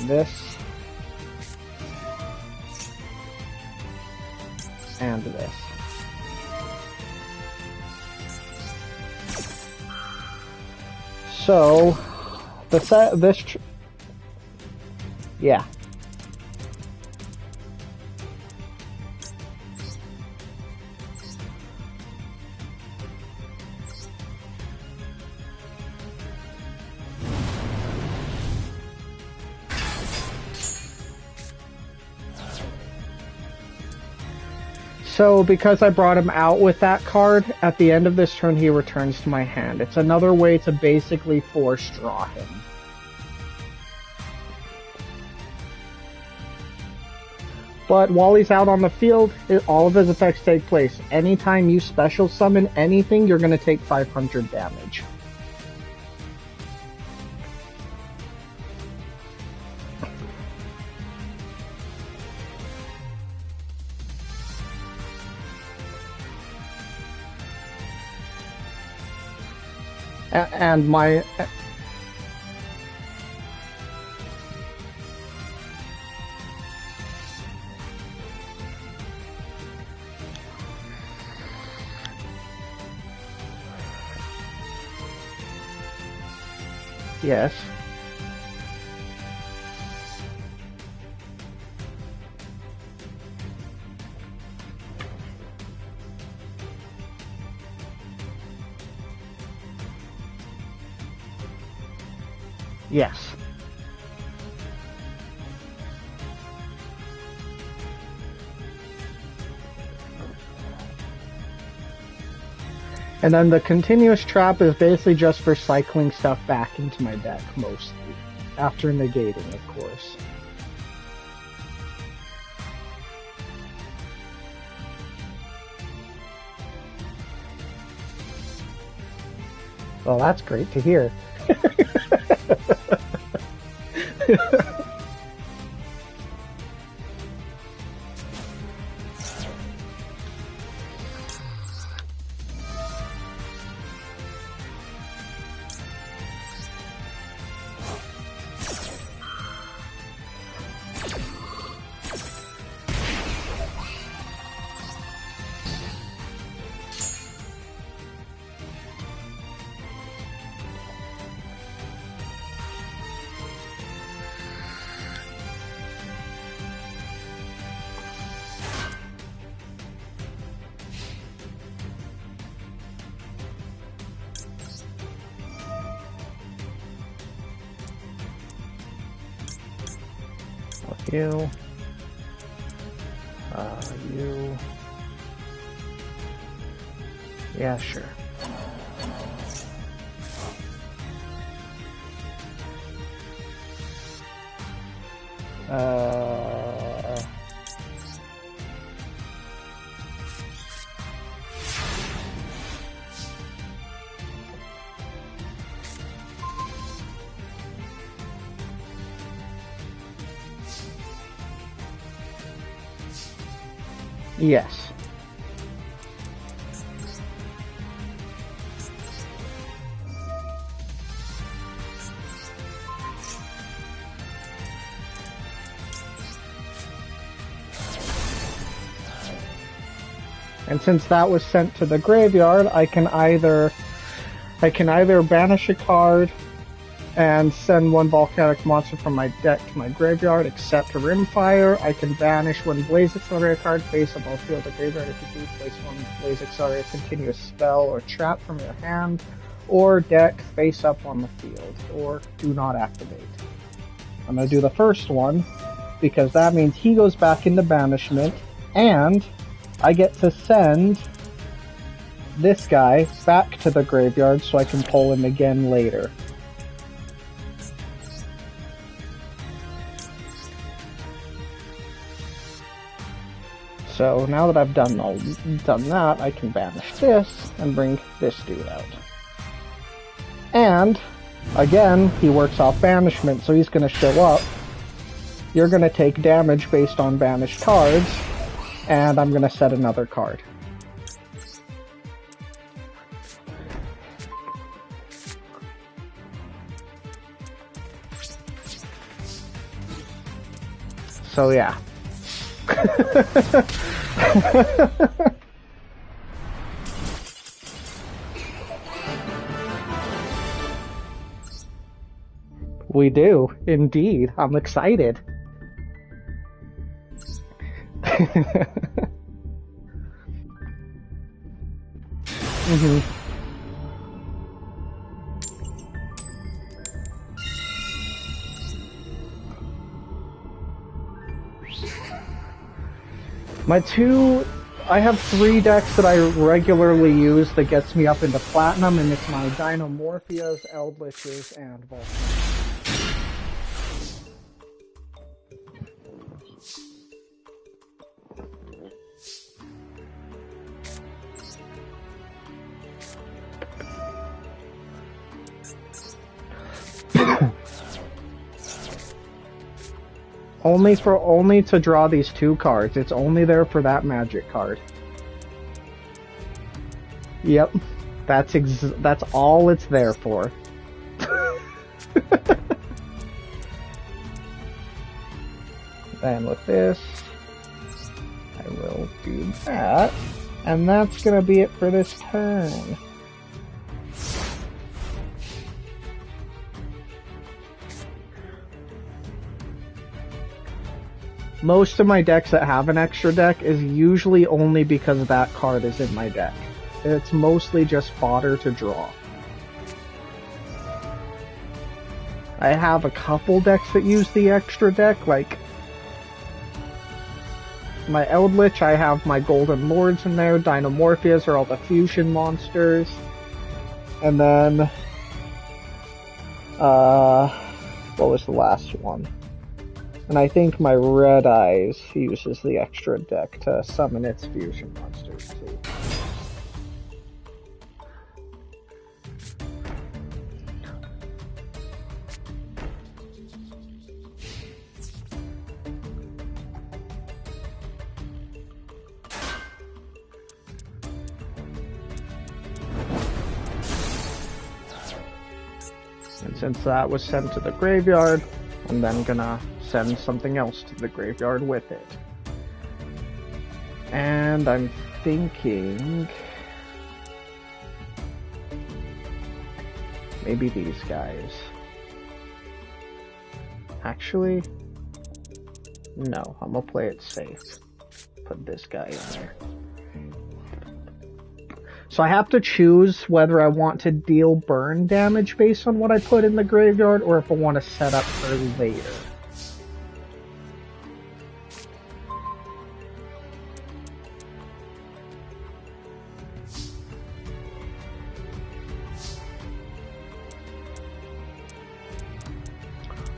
this and this. So yeah. So, because I brought him out with that card, at the end of this turn he returns to my hand. It's another way to basically force draw him. But while he's out on the field, all of his effects take place. Anytime you special summon anything, you're going to take 500 damage. And my... Yes. Yes. And then the continuous trap is basically just for cycling stuff back into my deck, mostly. After negating, of course. Well, that's great to hear. You. You. Yeah, sure. Yes. And since that was sent to the graveyard, I can either banish a card and send one volcanic monster from my deck to my graveyard, except a Rimfire. I can banish one Blaze Accelerator card face up on field of graveyard. If you do, place one Blaze Accelerator continuous spell or trap from your hand or deck face up on the field, or do not activate. I'm going to do the first one, because that means he goes back into banishment, and I get to send this guy back to the graveyard so I can pull him again later. So now that I've done that, I can banish this and bring this dude out. And, again, he works off banishment, so he's going to show up. You're going to take damage based on banished cards, and I'm going to set another card. So yeah. We do, indeed. I'm excited. Mm-hmm. I have 3 decks that I regularly use that gets me up into Platinum, and it's my Dinomorphias, Eldliches, and Volcans. Only to draw these 2 cards. It's only there for that magic card. Yep. That's all it's there for. And with this, I will do that. And that's gonna be it for this turn. Most of my decks that have an extra deck is usually only because that card is in my deck. It's mostly just fodder to draw. I have a couple decks that use the extra deck, like my Eldritch, I have my Golden Lords in there, Dynamorphias are all the fusion monsters, and then, what was the last one? And I think my Red Eyes uses the extra deck to summon its fusion monsters too. And since that was sent to the graveyard, I'm then gonna send something else to the graveyard with it. And I'm thinking maybe these guys. Actually, no, I'm gonna play it safe. Put this guy in there. So I have to choose whether I want to deal burn damage based on what I put in the graveyard, or if I want to set up for later.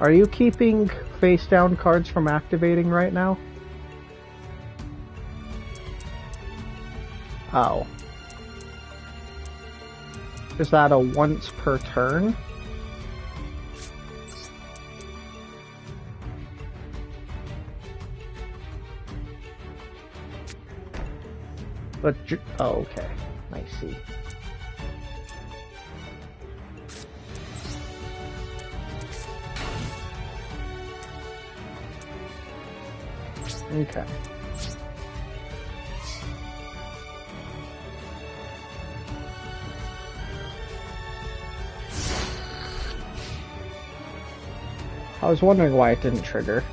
Are you keeping face down cards from activating right now? Oh. Is that a once per turn? But, oh, okay. I see. Okay. I was wondering why it didn't trigger.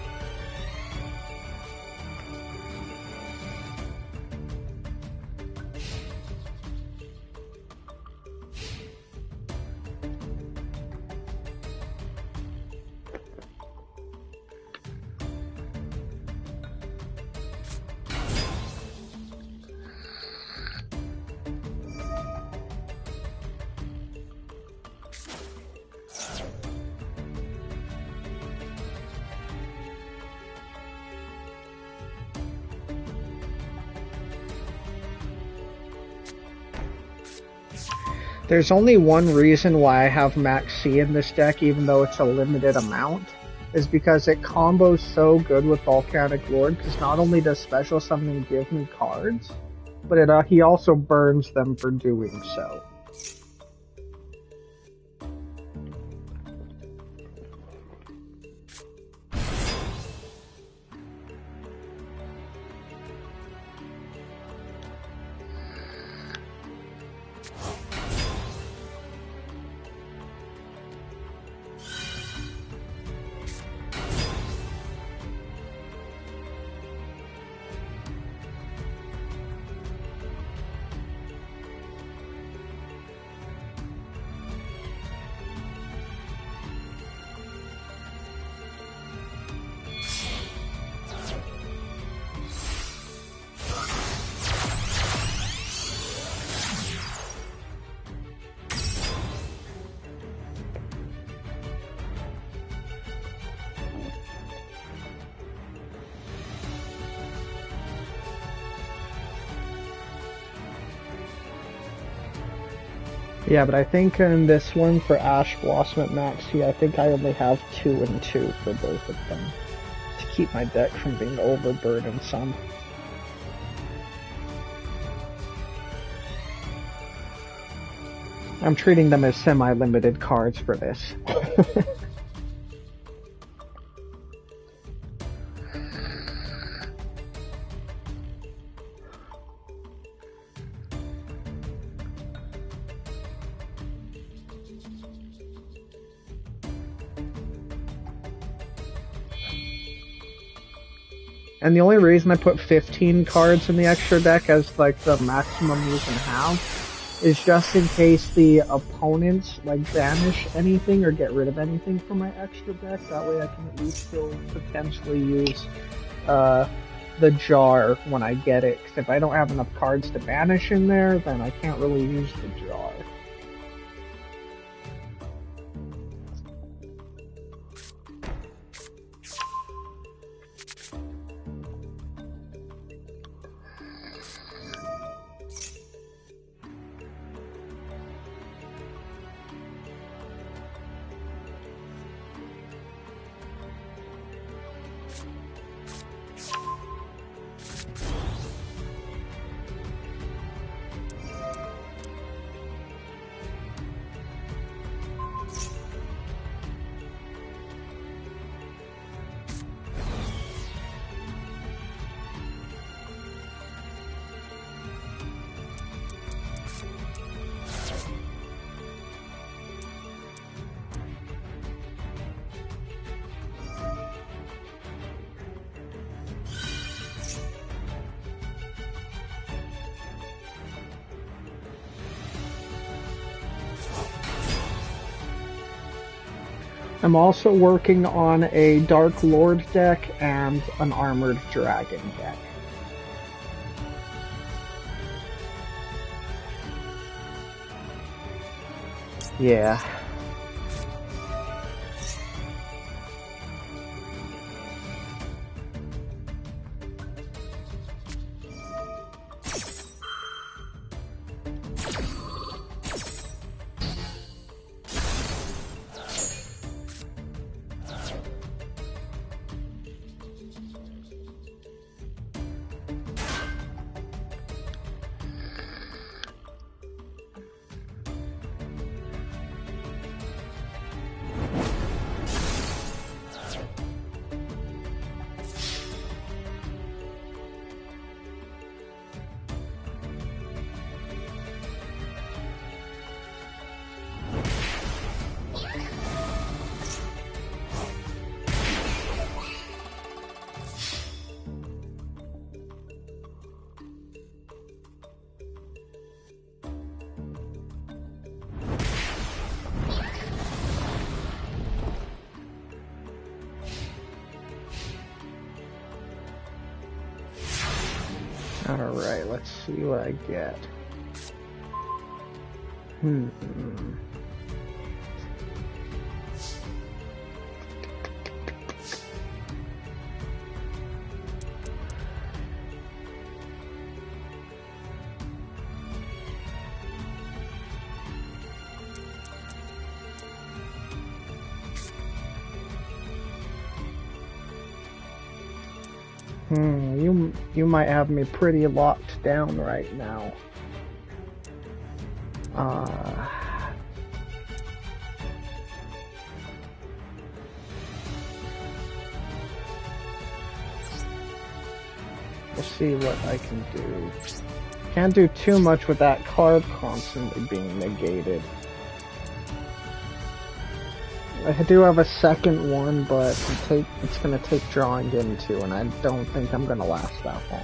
There's only one reason why I have Max C in this deck, even though it's a limited amount, is because it combos so good with Volcanic Lord, because not only does Special Summoning give me cards, but he also burns them for doing so. Yeah, but I think in this one for Ash Blossom at Max C, I think I only have 2 and 2 for both of them, to keep my deck from being overburdensome. I'm treating them as semi-limited cards for this. And the only reason I put 15 cards in the extra deck as like the maximum you can have is just in case the opponents like banish anything or get rid of anything from my extra deck. That way I can at least still potentially use the jar when I get it. Because if I don't have enough cards to banish in there, then I can't really use the jar. I'm also working on a Dark Lord deck and an Armored Dragon deck. Yeah. Alright, let's see what I get. You might have me pretty locked down right now. We'll see what I can do. Can't do too much with that card constantly being negated. I do have a second one, but it's gonna take drawing into, and I don't think I'm gonna last that long.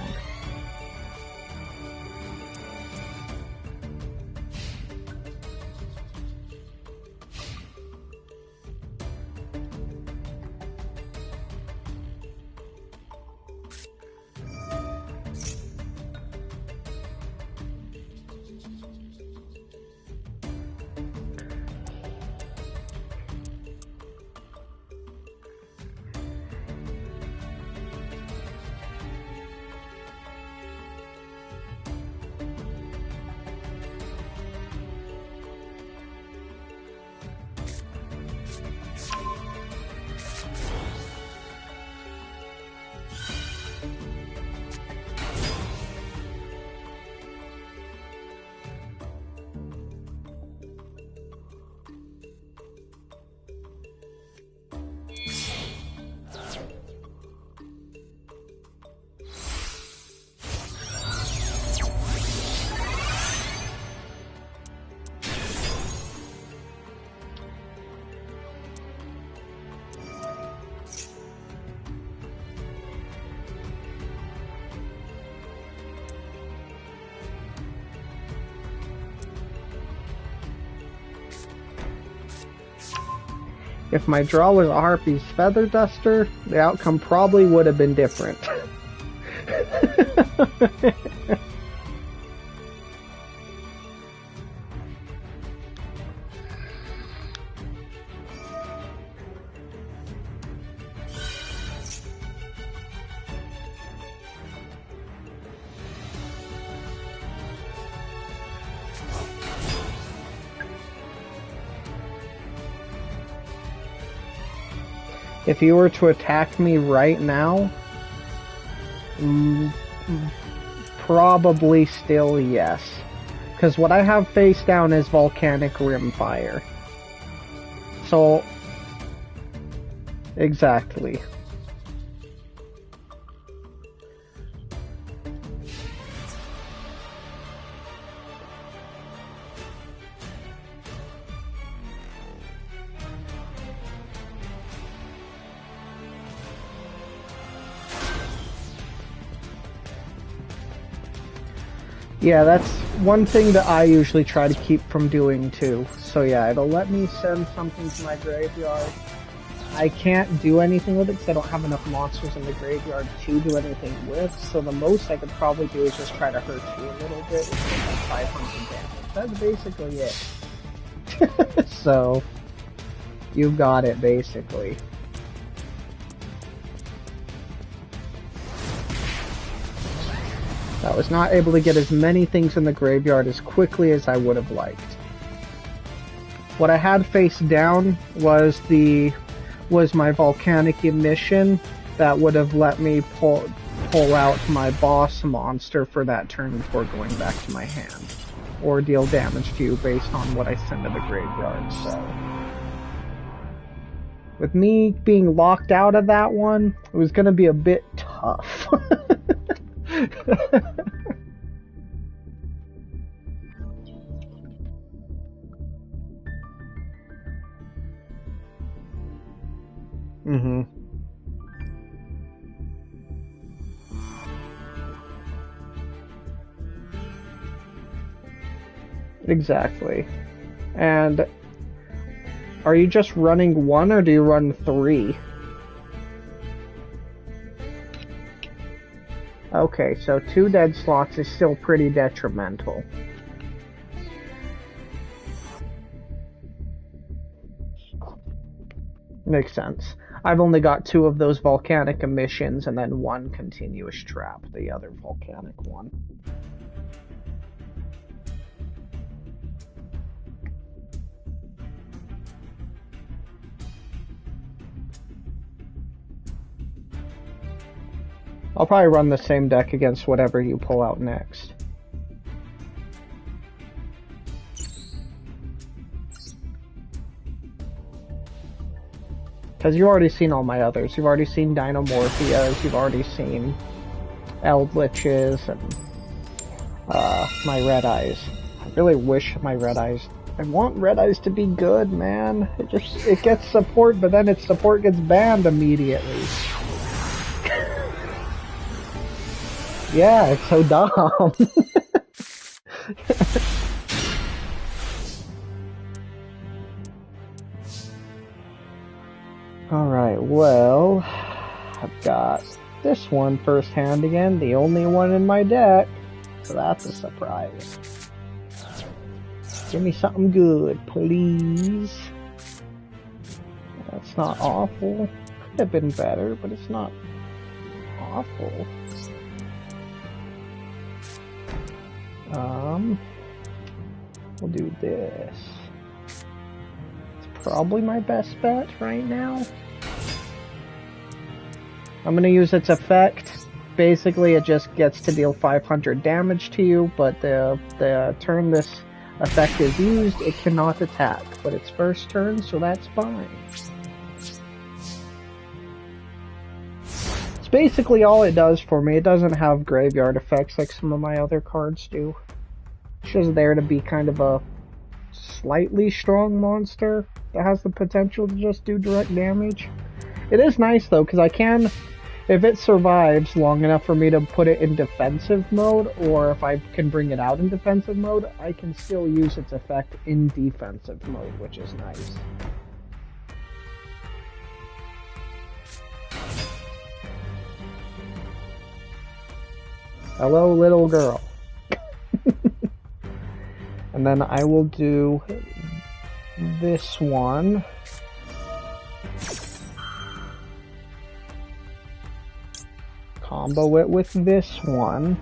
If my draw was a Harpy's Feather Duster, the outcome probably would have been different. If you were to attack me right now, probably still yes. Because what I have face down is Volcanic Rimfire. So, exactly. Yeah, that's one thing that I usually try to keep from doing too. So yeah, it'll let me send something to my graveyard. I can't do anything with it because I don't have enough monsters in the graveyard to do anything with, so the most I could probably do is just try to hurt you a little bit with like 500 damage. That's basically it. So, you got it basically. I was not able to get as many things in the graveyard as quickly as I would have liked. What I had face down was my volcanic emission that would have let me pull out my boss monster for that turn before going back to my hand, or deal damage to you based on what I send to the graveyard. So, with me being locked out of that one, it was going to be a bit tough. Mm-hmm. Exactly. And are you just running one or do you run three? Okay, so 2 dead slots is still pretty detrimental. Makes sense. I've only got 2 of those volcanic emissions and then 1 continuous trap, the other volcanic one. I'll probably run the same deck against whatever you pull out next. Because you've already seen all my others. You've already seen Dinomorphias, you've already seen Eldliches, and my Red Eyes. I really wish my Red Eyes... I want Red Eyes to be good, man. It gets support, but then its support gets banned immediately. Yeah, it's so dumb. Alright, well, I've got this one firsthand again, the only one in my deck, so that's a surprise. Give me something good, please. That's not awful. Could have been better, but it's not awful. We'll do this. It's probably my best bet right now. I'm gonna use its effect. Basically, it just gets to deal 500 damage to you, but the turn this effect is used, it cannot attack. But it's first turn, so that's fine. It's basically all it does for me. It doesn't have graveyard effects like some of my other cards do. It's just there to be kind of a slightly strong monster that has the potential to just do direct damage. It is nice though, because I can, if it survives long enough for me to put it in defensive mode, or if I can bring it out in defensive mode, I can still use its effect in defensive mode, which is nice. Hello, little girl. And then I will do this one. Combo it with this one.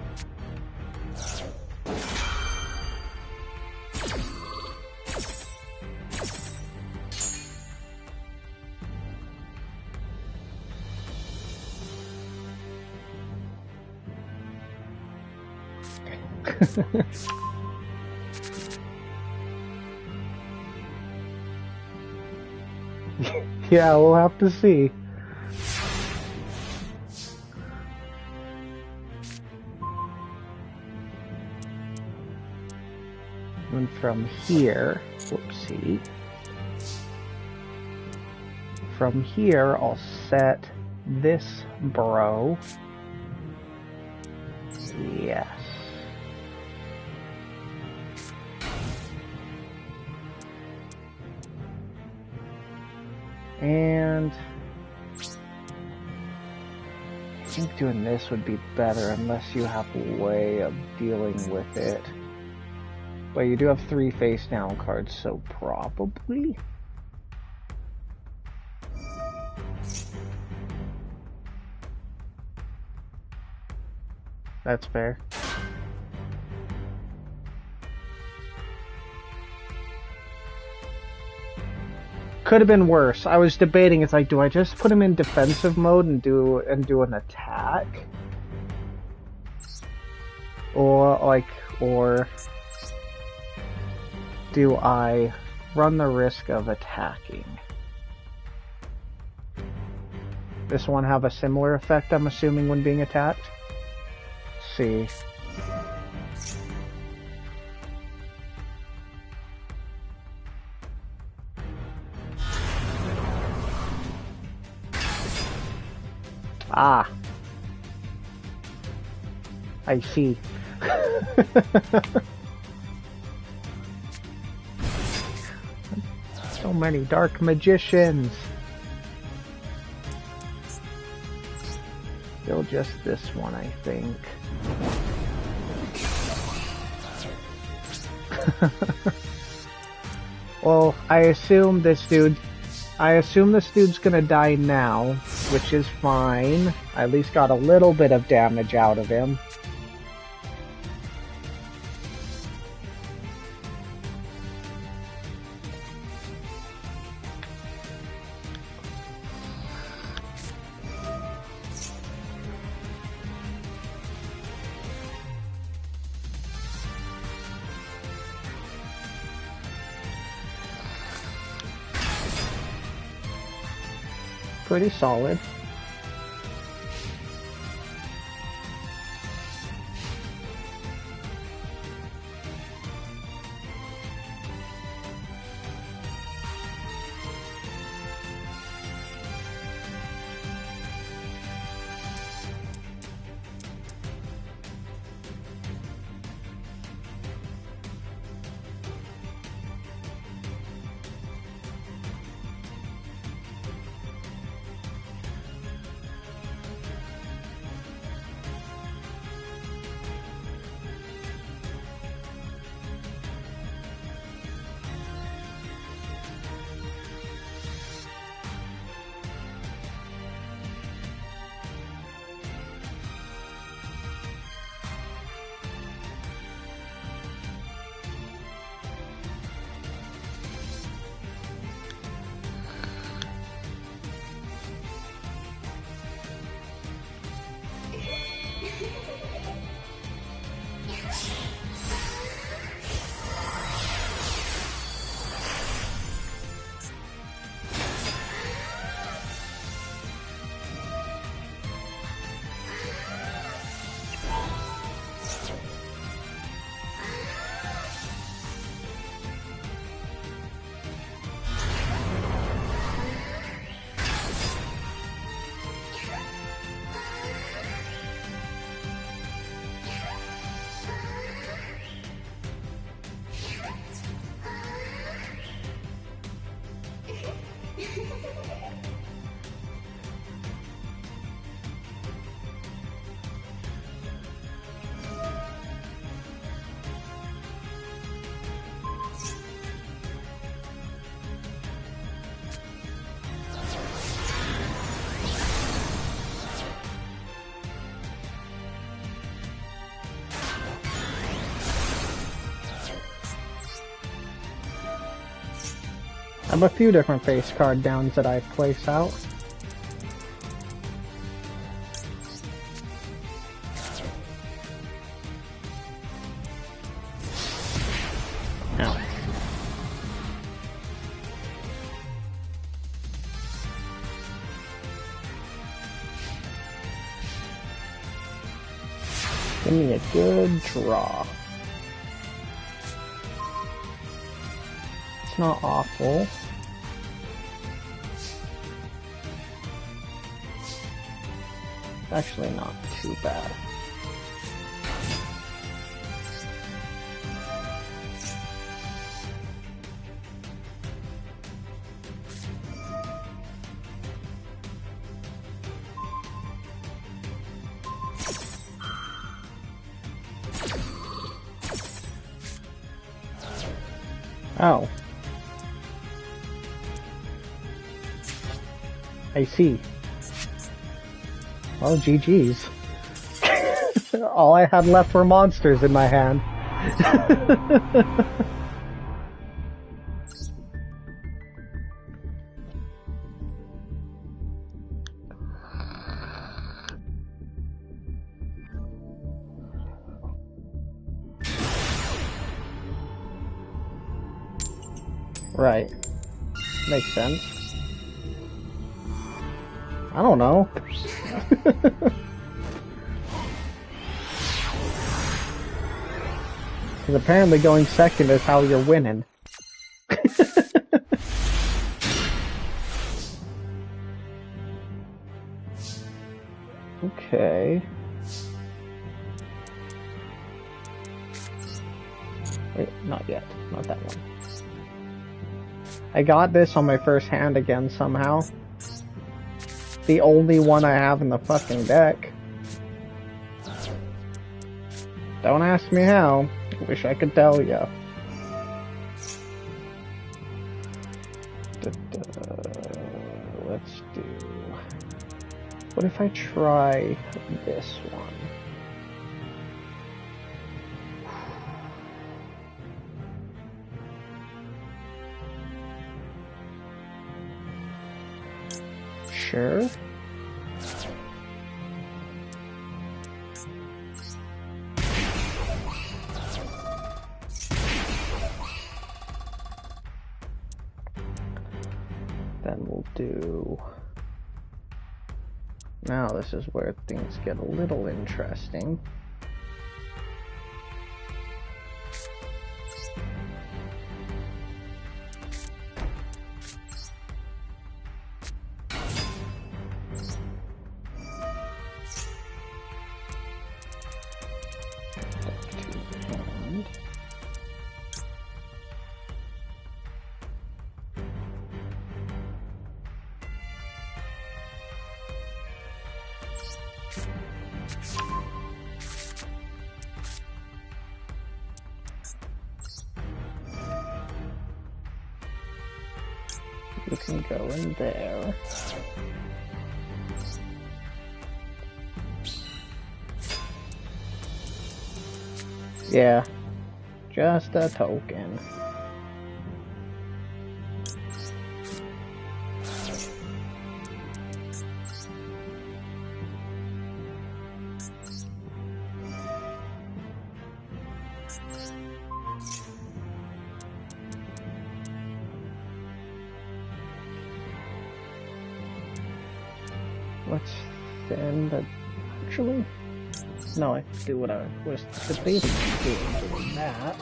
Yeah, we'll have to see. And from here, whoopsie. From here, I'll set this bro. Yes. And I think doing this would be better unless you have a way of dealing with it. But you do have 3 face down cards, so probably. That's fair. Could have been worse. I was debating, it's like, do I just put him in defensive mode and do an attack? Or do I run the risk of attacking? This one have a similar effect, I'm assuming, when being attacked? Let's see. Ah. I see. So many dark magicians. Still just this one, I think. Well, I assume this dude's gonna die now, which is fine. I at least got a little bit of damage out of him. Pretty solid. have a few different face card downs that I place out. Now. Give me a good draw. It's not awful. It's actually not too bad. Oh. I see. Well, GG's. All I had left were monsters in my hand. Right. Makes sense. I don't know. Because apparently going second is how you're winning. Okay. Wait, not yet. Not that one. I got this on my first hand again somehow. The only one I have in the fucking deck. Don't ask me how. I wish I could tell ya. Let's do... What if I try this one? Sure. Then we'll do... Now this is where things get a little interesting. You can go in there. Yeah, just a token. Let's send the... Actually... No, I do what I was debating doing that.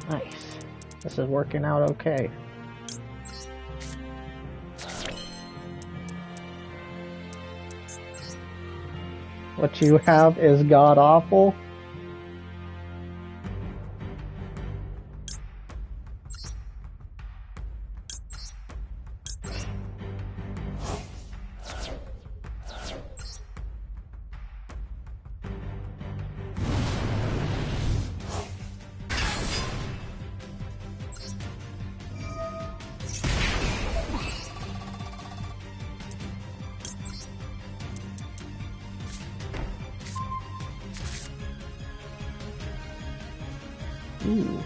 Nice. This is working out okay. What you have is god-awful. Ooh.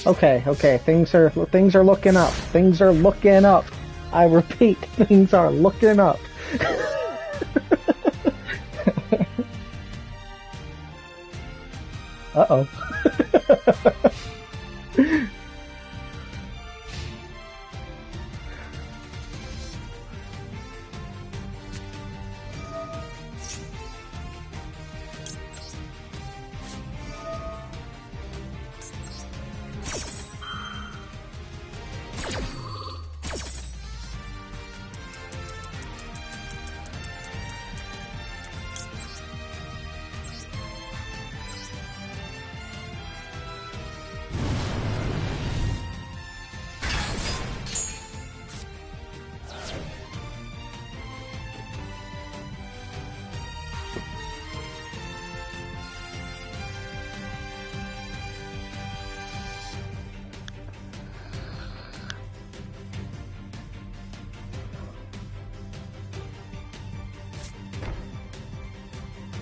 Okay, okay, things are looking up. Things are looking up. I repeat, things are looking up. Uh-oh.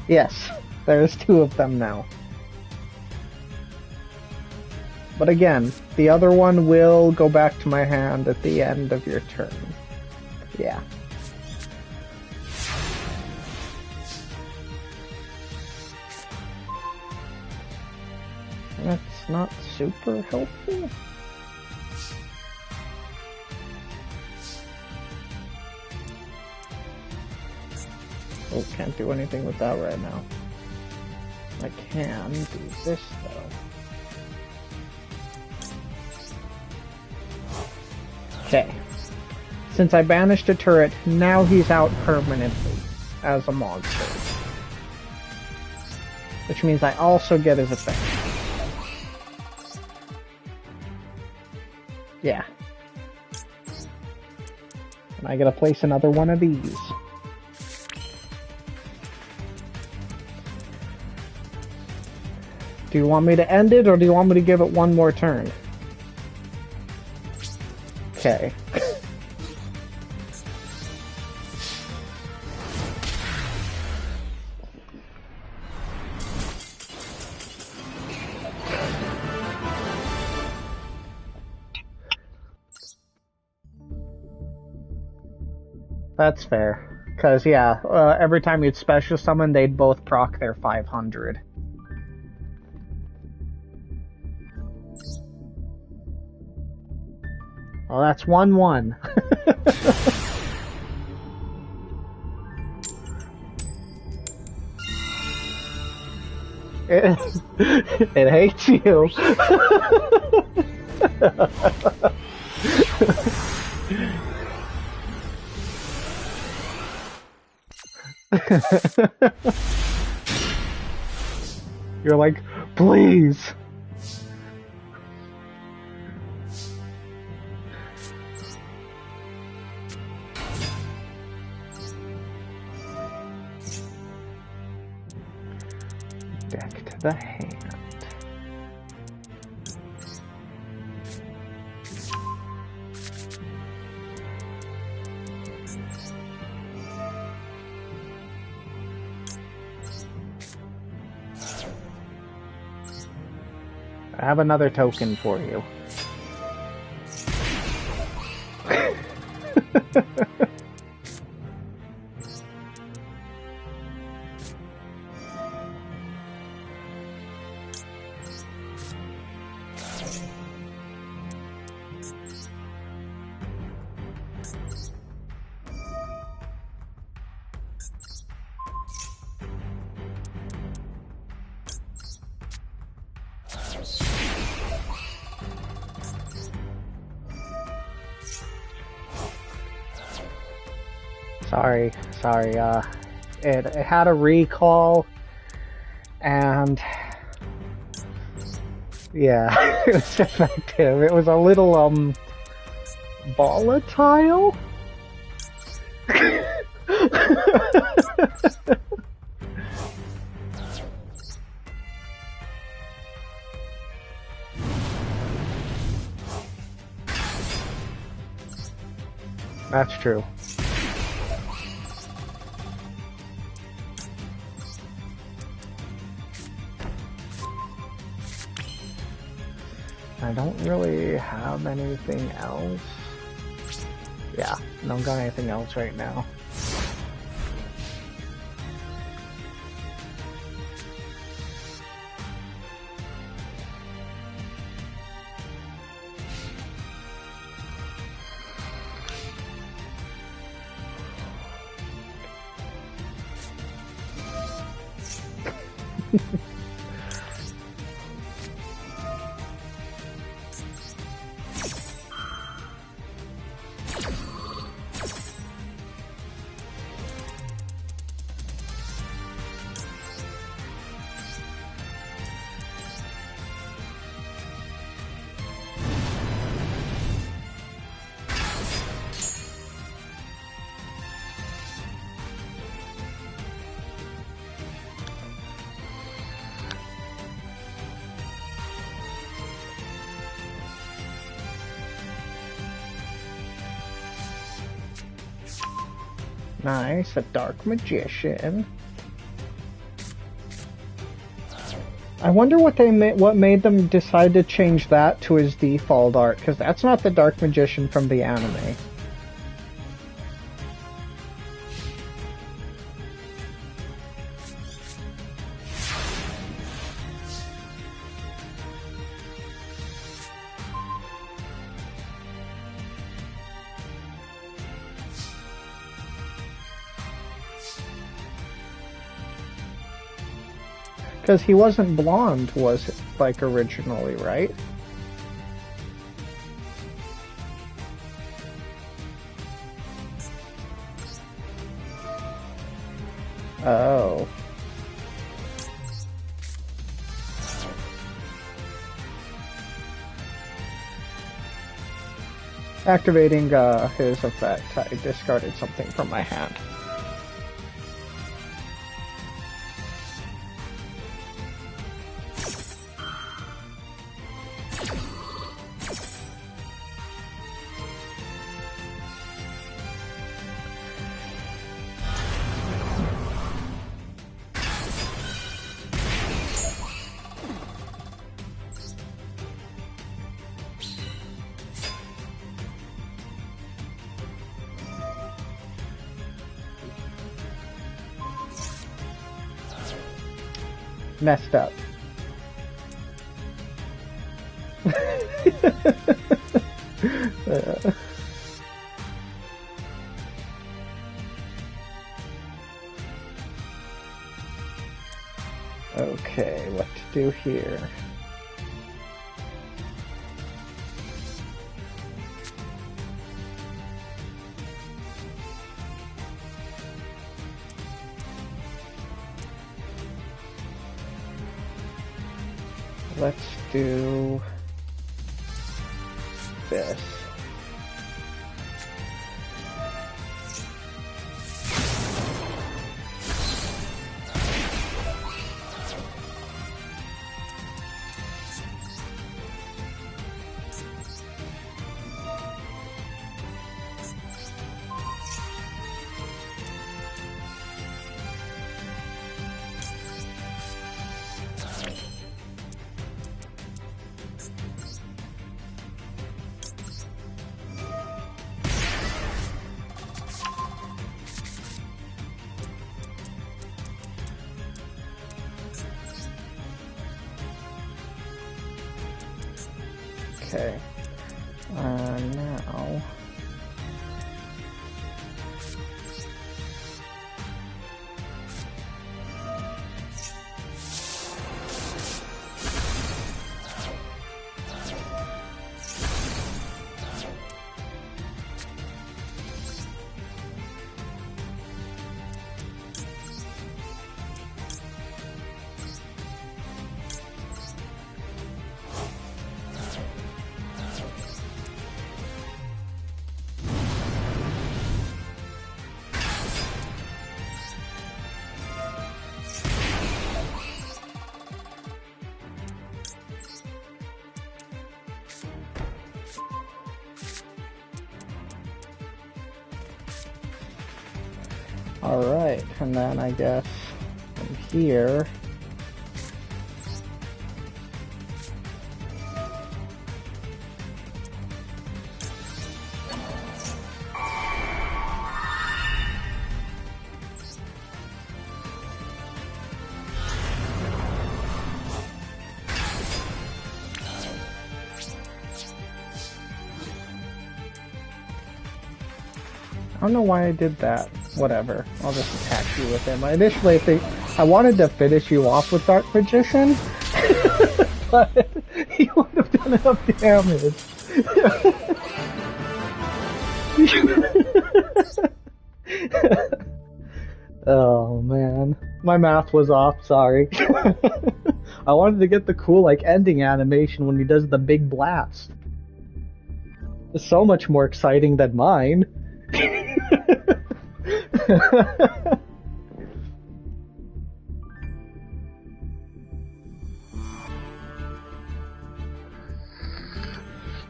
Yes, there's 2 of them now. But again, the other one will go back to my hand at the end of your turn. Yeah. That's not super helpful. Oh, can't do anything with that right now. I can do this, though. Okay. Since I banished a turret, now he's out permanently as a monster. Which means I also get his effect. Yeah. And I gotta place another one of these. Do you want me to end it, or do you want me to give it one more turn? Okay. That's fair. Because, yeah, every time you'd special summon, they'd both proc their 500. Well, that's 1-1. It hates you. You're like, please. Deck to the hand. I have another token for you. Sorry, it had a recall, and yeah, it was effective. It was a little, volatile? That's true. I don't really have anything else. Yeah, I don't got anything else right now. Nice, a dark magician. I wonder what what made them decide to change that to his default art, because that's not the dark magician from the anime. Because he wasn't blonde, was it, like, originally, right? Oh. Activating his effect, I discarded something from my hand. Messed up. Okay, what to do here? Let's do this. Okay. Now... Alright, and then I guess from here... don't know why I did that. Whatever. I'll just attack you with him. Initially, I wanted to finish you off with Dark Magician, but he would have done enough damage. Oh man, my math was off, sorry. I wanted to get the cool like ending animation when he does the big blast. It's so much more exciting than mine.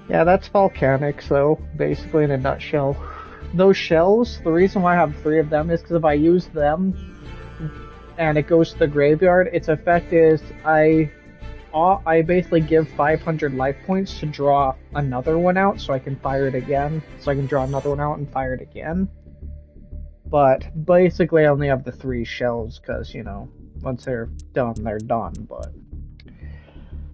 Yeah, that's volcanic, so basically in a nutshell. Those shells, the reason why I have 3 of them is because if I use them and it goes to the graveyard, its effect is I basically give 500 life points to draw another one out so I can fire it again. So I can draw another one out and fire it again. But basically I only have the 3 shells because, you know, once they're done, they're done. But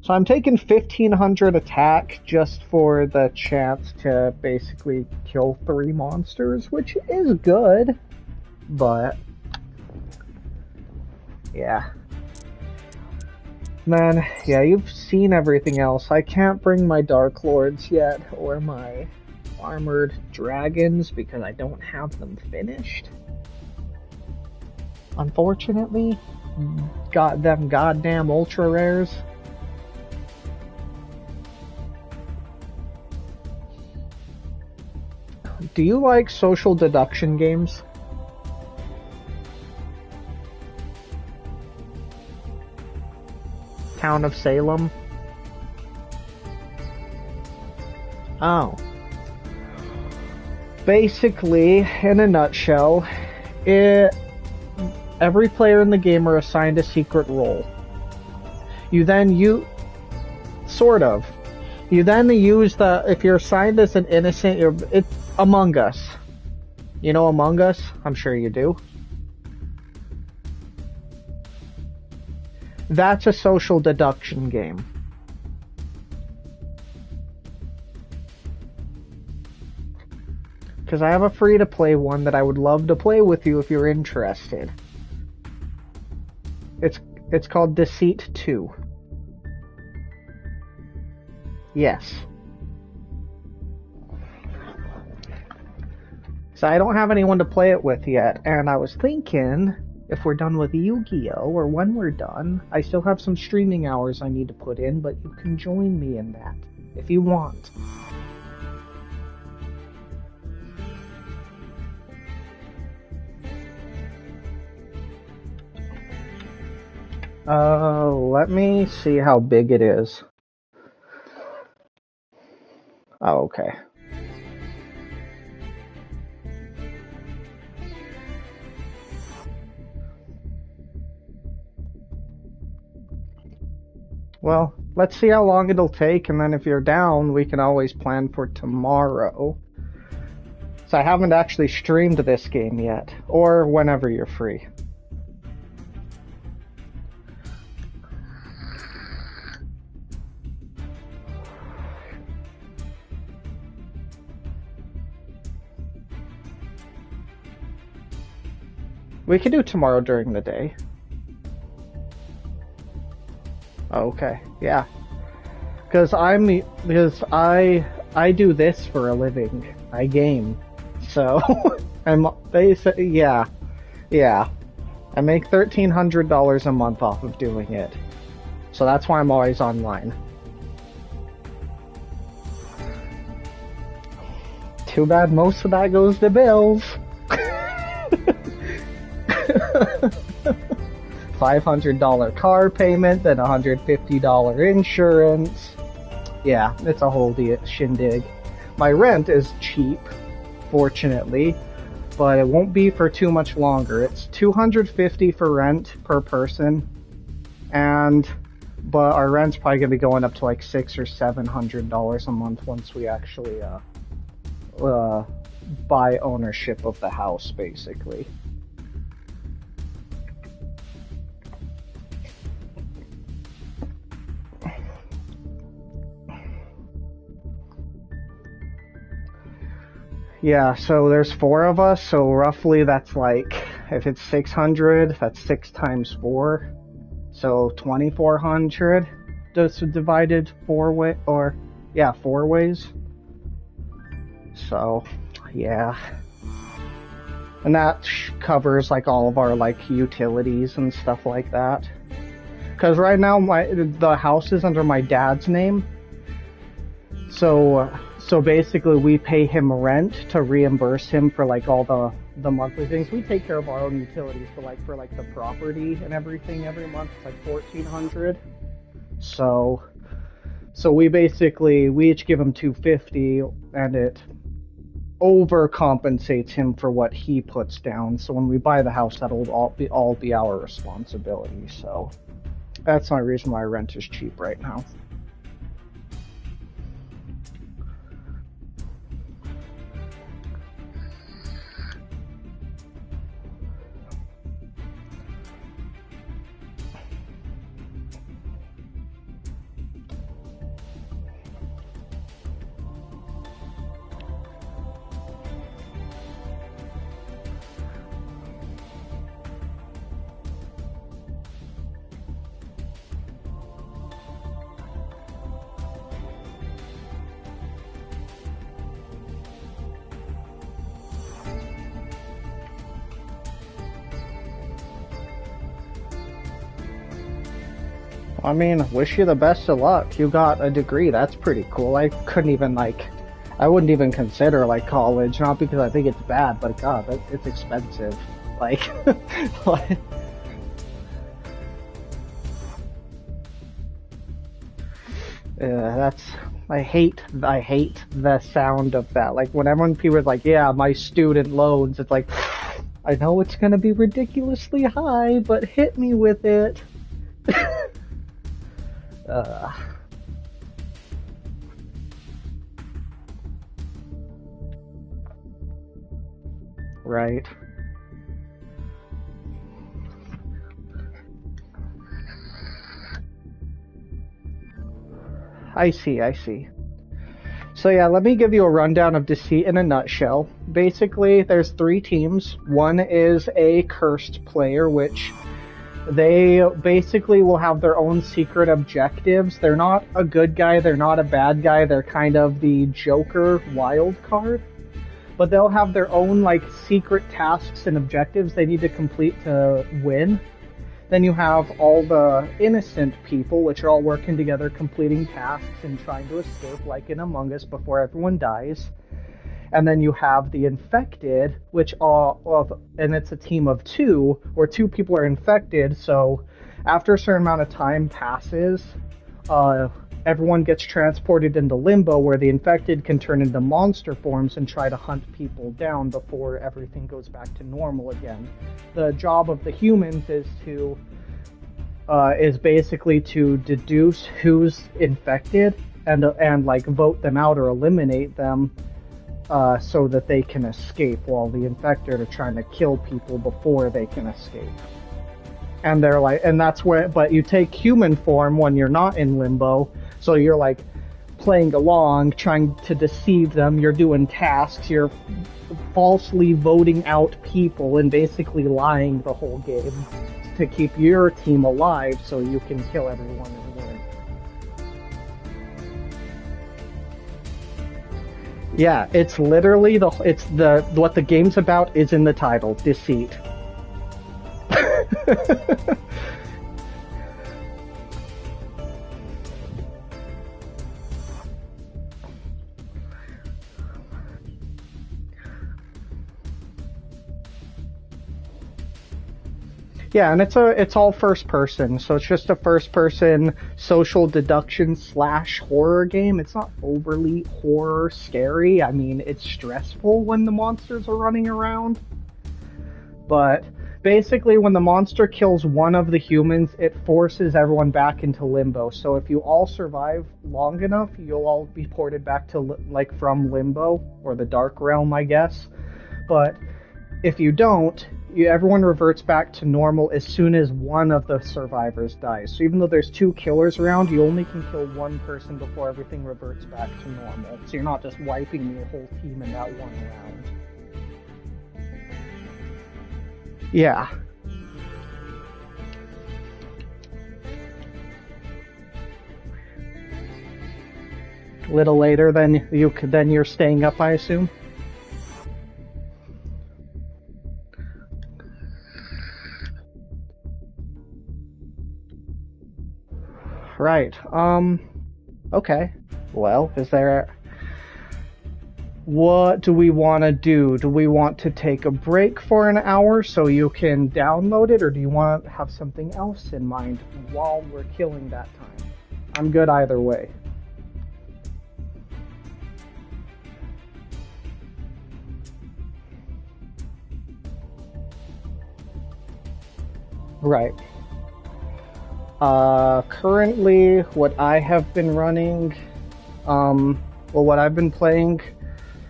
so I'm taking 1500 attack just for the chance to basically kill 3 monsters, which is good, but yeah. Man, yeah, you've seen everything else. I can't bring my Dark Lords yet, or my Armored Dragons, because I don't have them finished. Unfortunately, got them goddamn ultra rares. Do you like social deduction games? Town of Salem? Oh. Basically, in a nutshell, every player in the game are assigned a secret role. You then sort of. You then use if you're assigned as an innocent, it's Among Us. You know Among Us? I'm sure you do. That's a social deduction game. Because I have a free-to-play one that I would love to play with you if you're interested. It's called Deceit 2. Yes. So I don't have anyone to play it with yet, and I was thinking, if we're done with Yu-Gi-Oh, or when we're done, I still have some streaming hours I need to put in, but you can join me in that, if you want. Let me see how big it is. Oh, okay. Well, let's see how long it'll take, and then if you're down, we can always plan for tomorrow. So I haven't actually streamed this game yet, or whenever you're free. We can do tomorrow during the day. Okay, yeah. Because I do this for a living. I game. So I'm basically yeah. I make $1,300 a month off of doing it. So that's why I'm always online. Too bad most of that goes to bills. $500 car payment, then $150 insurance. Yeah, it's a whole shindig. My rent is cheap, fortunately, but it won't be for too much longer. It's $250 for rent per person, but our rent's probably gonna be going up to like $600 or $700 a month once we actually buy ownership of the house, basically. Yeah, so there's 4 of us, so roughly that's like, if it's 600, that's 6 times 4. So 2,400 just divided 4 way, or, yeah, 4 ways. So, yeah. And that covers like all of our like utilities and stuff like that. Because right now the house is under my dad's name. So basically we pay him rent to reimburse him for like all the monthly things. We take care of our own utilities, but like for like the property and everything every month it's like 1,400. So we each give him 250, and it overcompensates him for what he puts down. So when we buy the house, that'll all be our responsibility. So that's the only reason why rent is cheap right now. I mean, wish you the best of luck. You got a degree. That's pretty cool. I wouldn't even consider like college, not because I think it's bad, but God, it's expensive. Like, like I hate the sound of that. Like when people are like, yeah, my student loans, it's like, I know it's gonna be ridiculously high, but hit me with it. Right. I see. So yeah, let me give you a rundown of Deceit in a nutshell. Basically, there's 3 teams. One is a cursed player, which they basically will have their own secret objectives. They're not a good guy, they're not a bad guy, they're kind of the Joker wild card. But they'll have their own like secret tasks and objectives they need to complete to win. Then you have all the innocent people, which are all working together, completing tasks and trying to escape, like in Among Us, before everyone dies. And then you have the infected, and it's a team of 2, where 2 people are infected. So after a certain amount of time passes, everyone gets transported into limbo, where the infected can turn into monster forms and try to hunt people down before everything goes back to normal again. The job of the humans is basically to deduce who's infected and like vote them out or eliminate them, so that they can escape, while the infected are trying to kill people before they can escape. And they're like, and that's where, but you take human form when you're not in limbo, so you're like playing along, trying to deceive them, you're doing tasks, you're falsely voting out people and basically lying the whole game to keep your team alive so you can kill everyone and win. Yeah, it's literally what the game's about is in the title, deceit. Yeah, and it's all first person, so it's just a first person social deduction / horror game. It's not overly horror scary. I mean, it's stressful when the monsters are running around. But basically, when the monster kills one of the humans, it forces everyone back into limbo. So if you all survive long enough, you'll all be ported back to from limbo, or the dark realm, I guess. But if you don't, everyone reverts back to normal as soon as one of the survivors dies. So even though there's 2 killers around, you only can kill one person before everything reverts back to normal. So you're not just wiping your whole team in that one round. Yeah. A little later than you're staying up, I assume. Right. Okay. Well, what do we want to do? Do we want to take a break for an hour so you can download it, or do you want to have something else in mind while we're killing that time? I'm good either way. Right. Currently, what I have been running, what I've been playing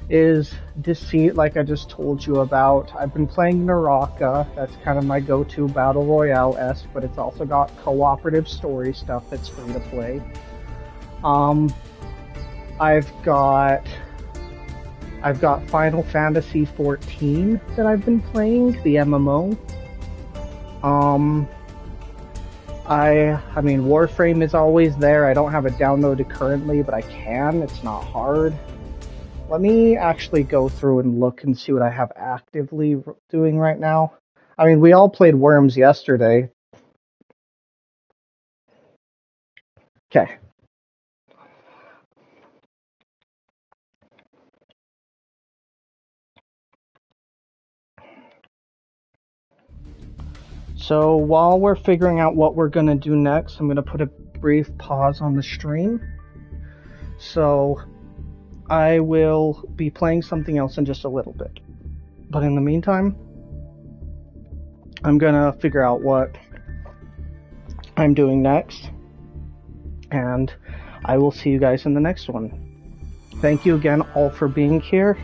is Deceit, like I just told you about. I've been playing Naraka, that's kind of my go-to Battle Royale-esque, but it's also got cooperative story stuff that's free to play. I've got Final Fantasy XIV that I've been playing, the MMO. I mean, Warframe is always there. I don't have it downloaded currently, but I can. It's not hard. Let me actually go through and look and see what I have actively doing right now. I mean, we all played Worms yesterday. Okay. So while we're figuring out what we're going to do next, I'm going to put a brief pause on the stream. So I will be playing something else in just a little bit. But in the meantime, I'm going to figure out what I'm doing next. And I will see you guys in the next one. Thank you again all for being here.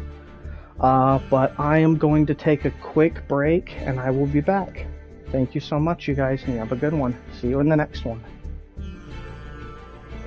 But I am going to take a quick break and I will be back. Thank you so much, you guys, and you have a good one. See you in the next one.